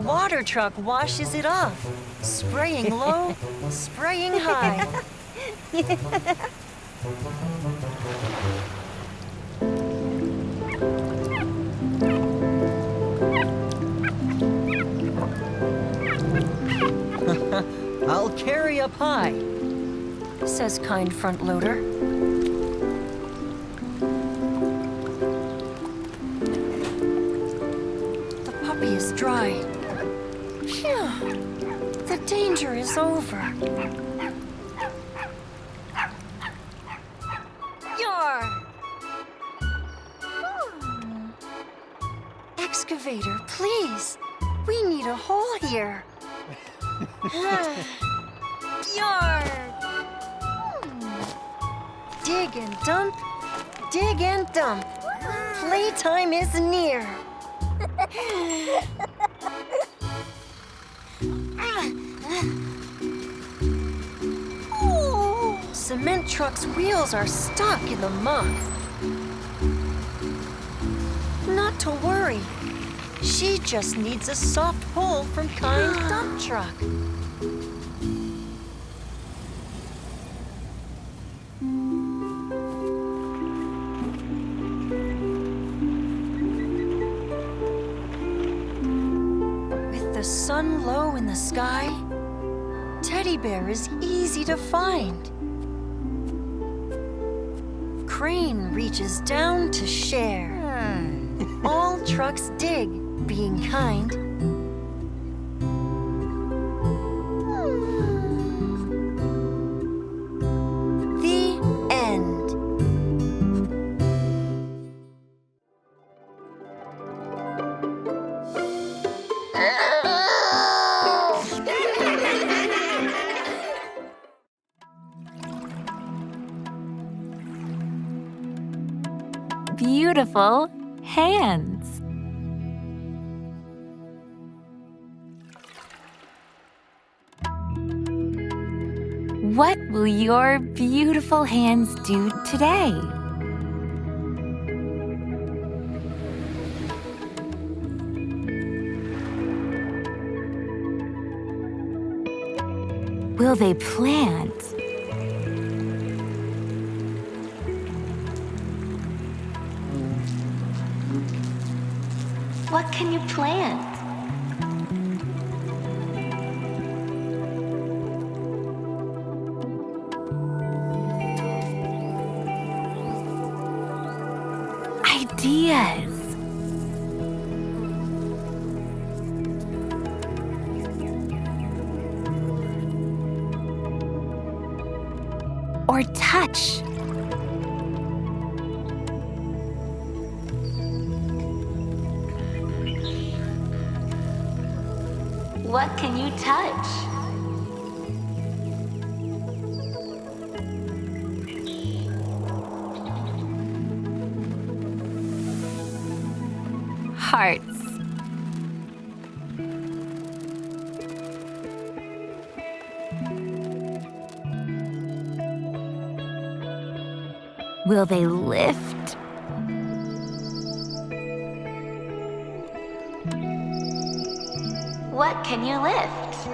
Water truck washes it off, spraying low, spraying high. I'll carry up high, says kind front loader. The puppy is dry. Phew, the danger is over. Excavator, please. We need a hole here. Yard! Dig and dump, dig and dump. Playtime is near. Cement truck's wheels are stuck in the muck. Not to worry. She just needs a soft pull from kind dump truck. With the sun low in the sky, Teddy Bear is easy to find. Crane reaches down to share. All trucks dig, being kind. The end. Beautiful hands. What will your beautiful hands do today? Will they plant? What can you plant? Ideas. Or touch. What can you touch? Hearts. Will they lift? What can you lift?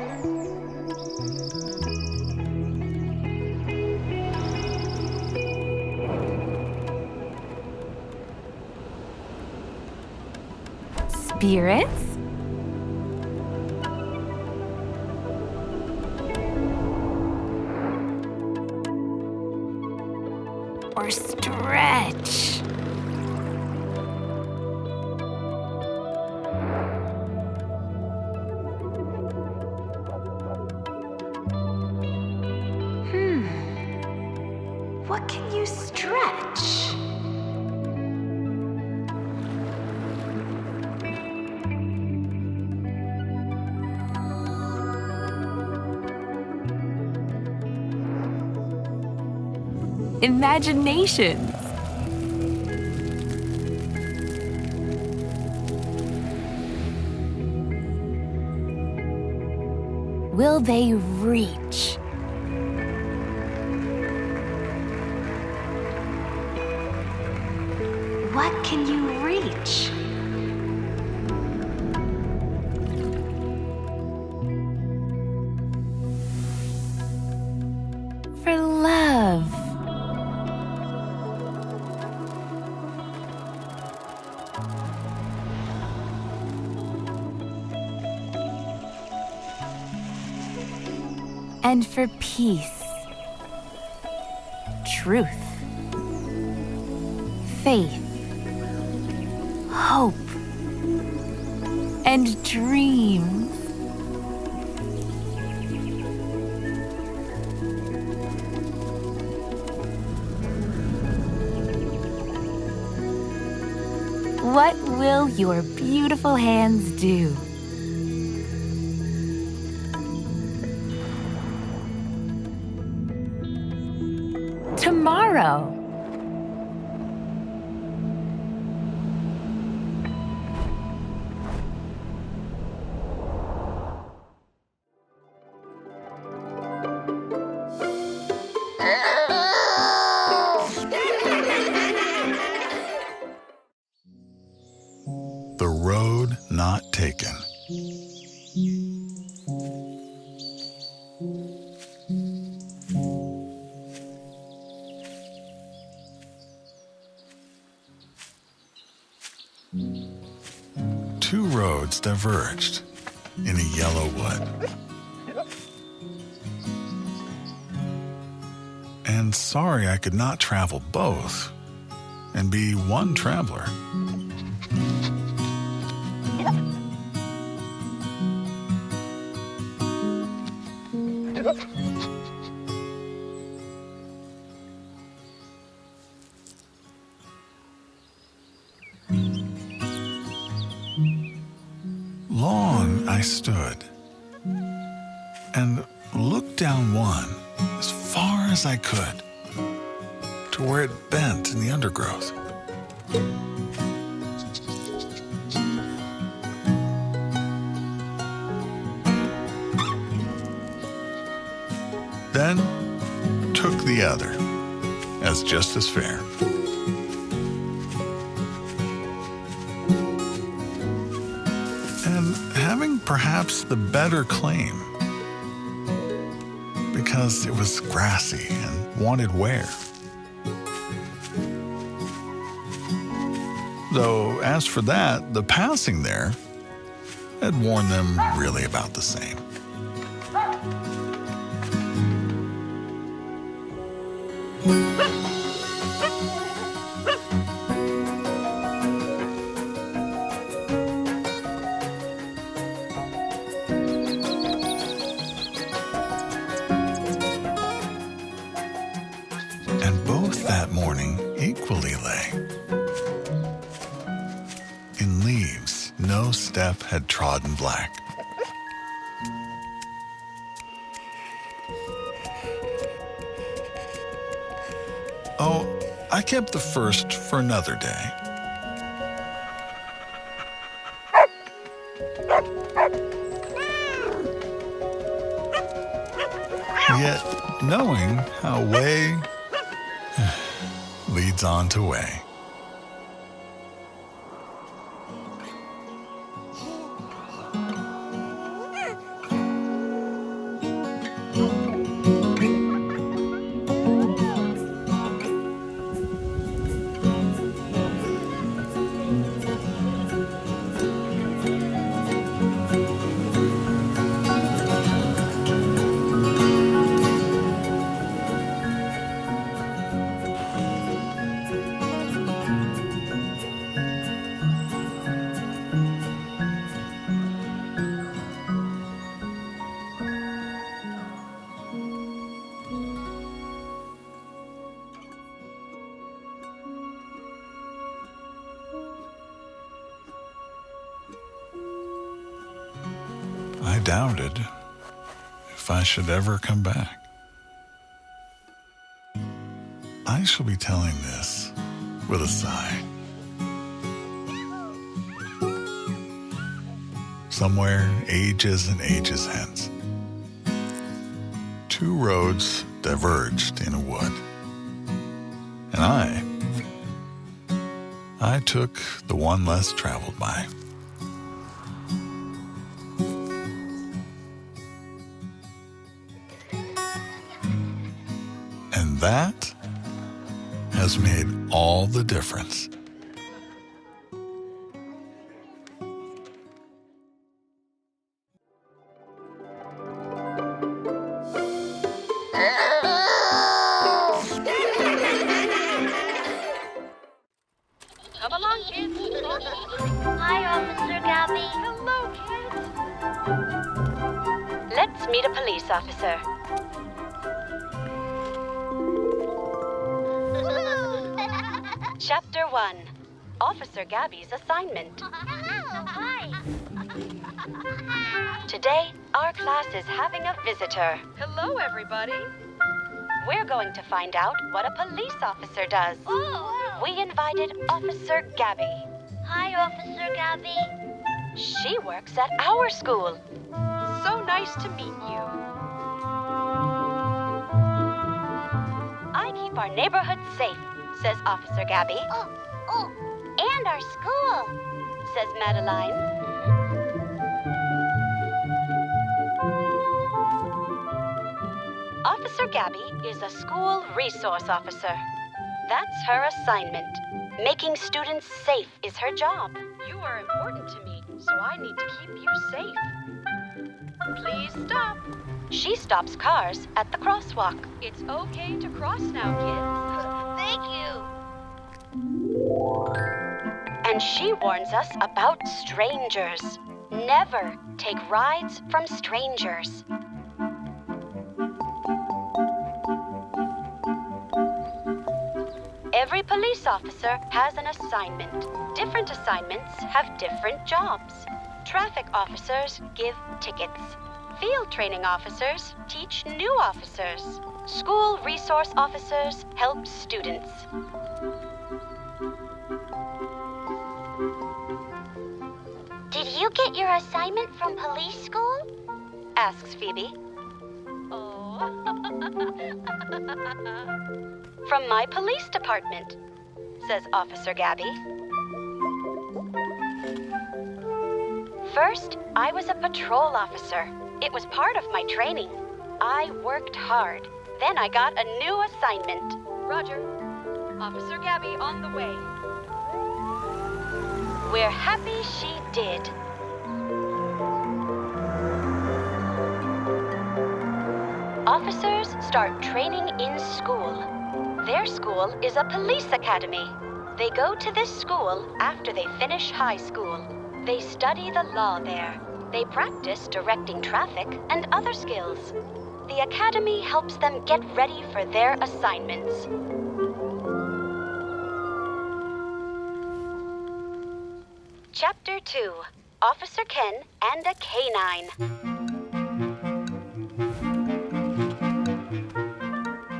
spirits? Or stretch? What can you stretch? Imaginations. Will they reach? What can you reach? For love. And for peace, truth, faith, hope, and dreams. What will your beautiful hands do? Tomorrow. The road not taken. Two roads diverged in a yellow wood. And sorry I could not travel both and be one traveler. Long I stood and looked down one as far as I could to where it bent in the undergrowth. Then took the other as just as fair. And having perhaps the better claim because it was grassy and wanted wear. Though, as for that, the passing there had worn them really about the same. And both that morning equally lay. In leaves, no step had trodden black. Oh, I kept the first for another day. Yet, knowing how way leads on to way. doubted if I should ever come back. I shall be telling this with a sigh. Somewhere ages and ages hence, two roads diverged in a wood, and I took the one less traveled by. And that has made all the difference. Come along, kids. Hi, Officer Gabby. Hello, kids. Let's meet a police officer. Chapter 1. Officer Gabby's assignment. Hi. Today, our class is having a visitor. Hello, everybody. We're going to find out what a police officer does. Oh. We invited Officer Gabby. Hi, Officer Gabby. She works at our school. So nice to meet you. I keep our neighborhood safe, says Officer Gabby. Oh, and our school, says Madeline. Officer Gabby is a school resource officer. That's her assignment. Making students safe is her job. You are important to me, so I need to keep you safe. Please stop. She stops cars at the crosswalk. It's okay to cross now, kids. Thank you. And she warns us about strangers. Never take rides from strangers. Every police officer has an assignment. Different assignments have different jobs. Traffic officers give tickets. Field training officers teach new officers. School resource officers help students. Did you get your assignment from police school? Asks Phoebe. Oh. From my police department, says Officer Gabby. First, I was a patrol officer. It was part of my training. I worked hard. Then I got a new assignment. Roger. Officer Gabby on the way. We're happy she did. Officers start training in school. Their school is a police academy. They go to this school after they finish high school. They study the law there. They practice directing traffic and other skills. The academy helps them get ready for their assignments. Chapter 2. Officer Ken and a Canine.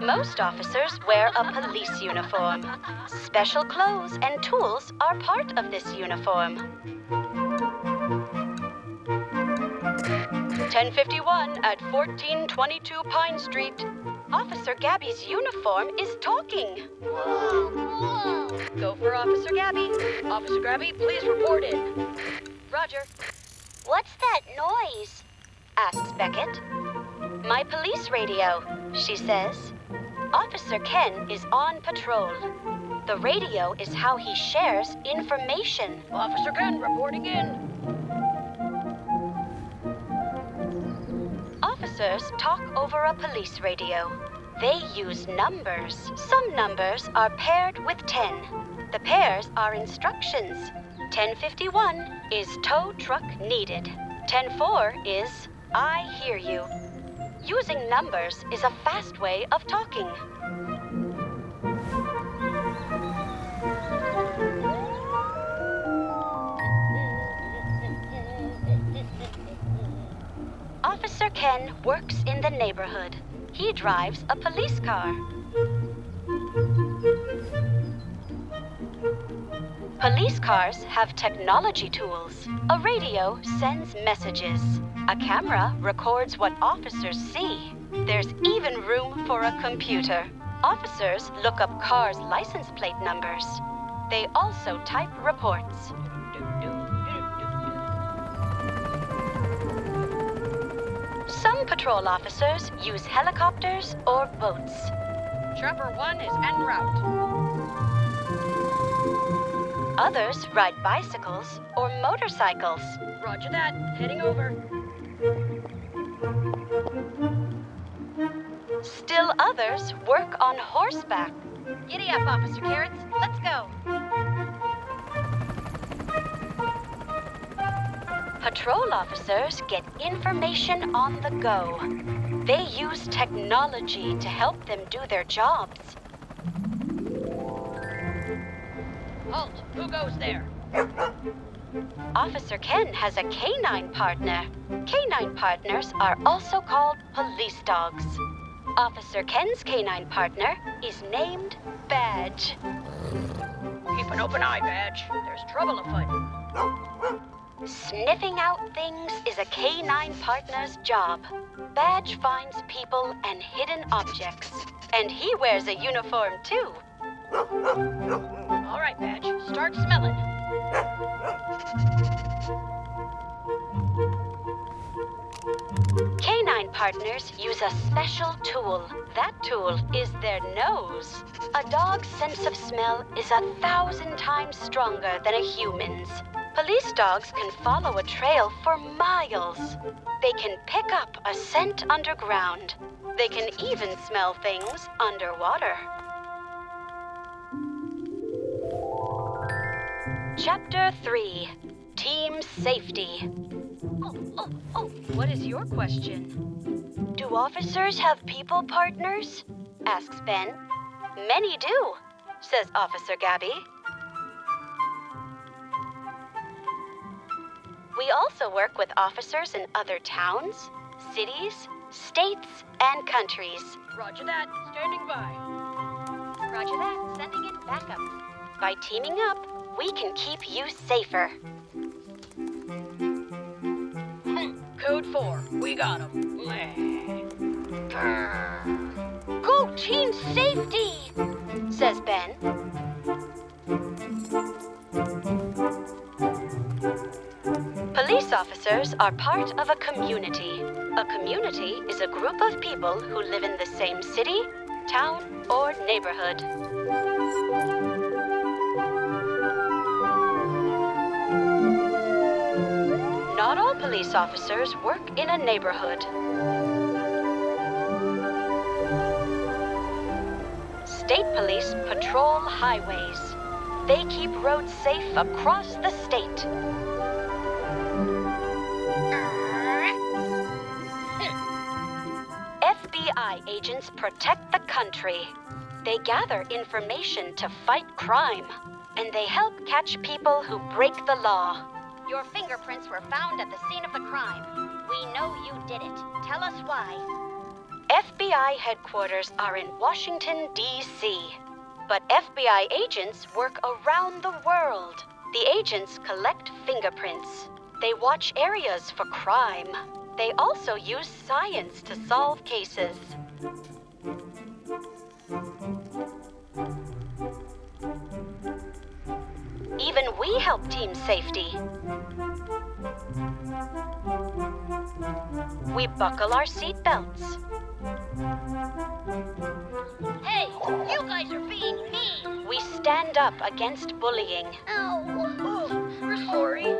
Most officers wear a police uniform. Special clothes and tools are part of this uniform. 1051 at 1422 Pine Street. Officer Gabby's uniform is talking. Whoa, whoa. Go for Officer Gabby. Officer Gabby, please report in. Roger. What's that noise? Asks Beckett. My police radio, she says. Officer Ken is on patrol. The radio is how he shares information. Officer Ken reporting in. Officers talk over a police radio. They use numbers. Some numbers are paired with 10. The pairs are instructions. 1051 is tow truck needed. 104 is I hear you. Using numbers is a fast way of talking. Officer Ken works in the neighborhood. He drives a police car. Police cars have technology tools. A radio sends messages. A camera records what officers see. There's even room for a computer. Officers look up cars' license plate numbers. They also type reports. Some patrol officers use helicopters or boats. Trapper 1 is en route. Others ride bicycles or motorcycles. Roger that. Heading over. Still others work on horseback. Giddy up, Officer Carrots. Let's go. Patrol officers get information on the go. They use technology to help them do their jobs. Halt! Who goes there? Officer Ken has a canine partner. Canine partners are also called police dogs. Officer Ken's canine partner is named Badge. Keep an open eye, Badge. There's trouble afoot. Sniffing out things is a canine partner's job. Badge finds people and hidden objects. And he wears a uniform, too. All right, Badge. Start smelling. Canine partners use a special tool. That tool is their nose. A dog's sense of smell is 1,000 times stronger than a human's. Police dogs can follow a trail for miles. They can pick up a scent underground. They can even smell things underwater. Chapter 3, Team Safety. Oh, what is your question? Do officers have people partners? Asks Ben. Many do, says Officer Gabby. We also work with officers in other towns, cities, states, and countries. Roger that. Standing by. Roger that. Sending in backup. By teaming up, we can keep you safer. Code 4. We got him. Go Team Safety, says Ben. Police officers are part of a community. A community is a group of people who live in the same city, town, or neighborhood. Not all police officers work in a neighborhood. State police patrol highways. They keep roads safe across the state. FBI agents protect the country. They gather information to fight crime, and they help catch people who break the law. Your fingerprints were found at the scene of the crime. We know you did it. Tell us why. FBI headquarters are in Washington, D.C. But FBI agents work around the world. The agents collect fingerprints. They watch areas for crime. They also use science to solve cases. Even we help Team Safety. We buckle our seatbelts. Hey, you guys are being mean. We stand up against bullying. Oh, we're sorry.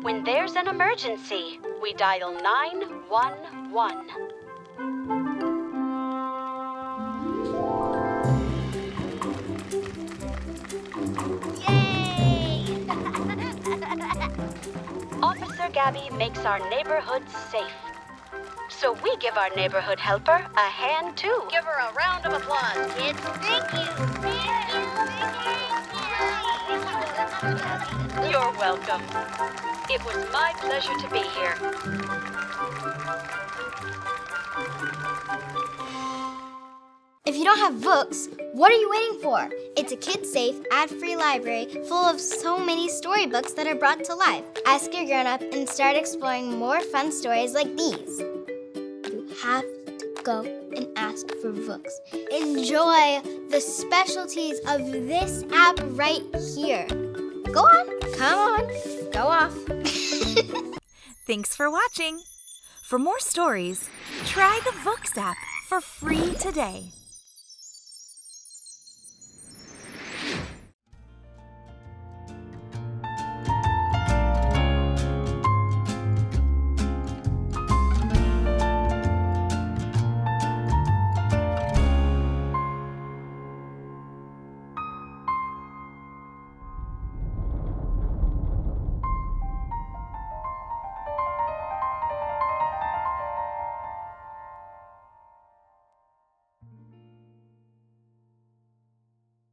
When there's an emergency, we dial 911. Officer Gabby makes our neighborhood safe. So we give our neighborhood helper a hand too. Give her a round of applause, kids. Thank you. Thank you. Thank you. You're welcome. It was my pleasure to be here. If you don't have Vooks, what are you waiting for? It's a kid-safe, ad-free library full of so many storybooks that are brought to life. Ask your grown-up and start exploring more fun stories like these. You have to go and ask for Vooks. Enjoy the specialties of this app right here. Go on, come on, go off. Thanks for watching. For more stories, try the Vooks app for free today.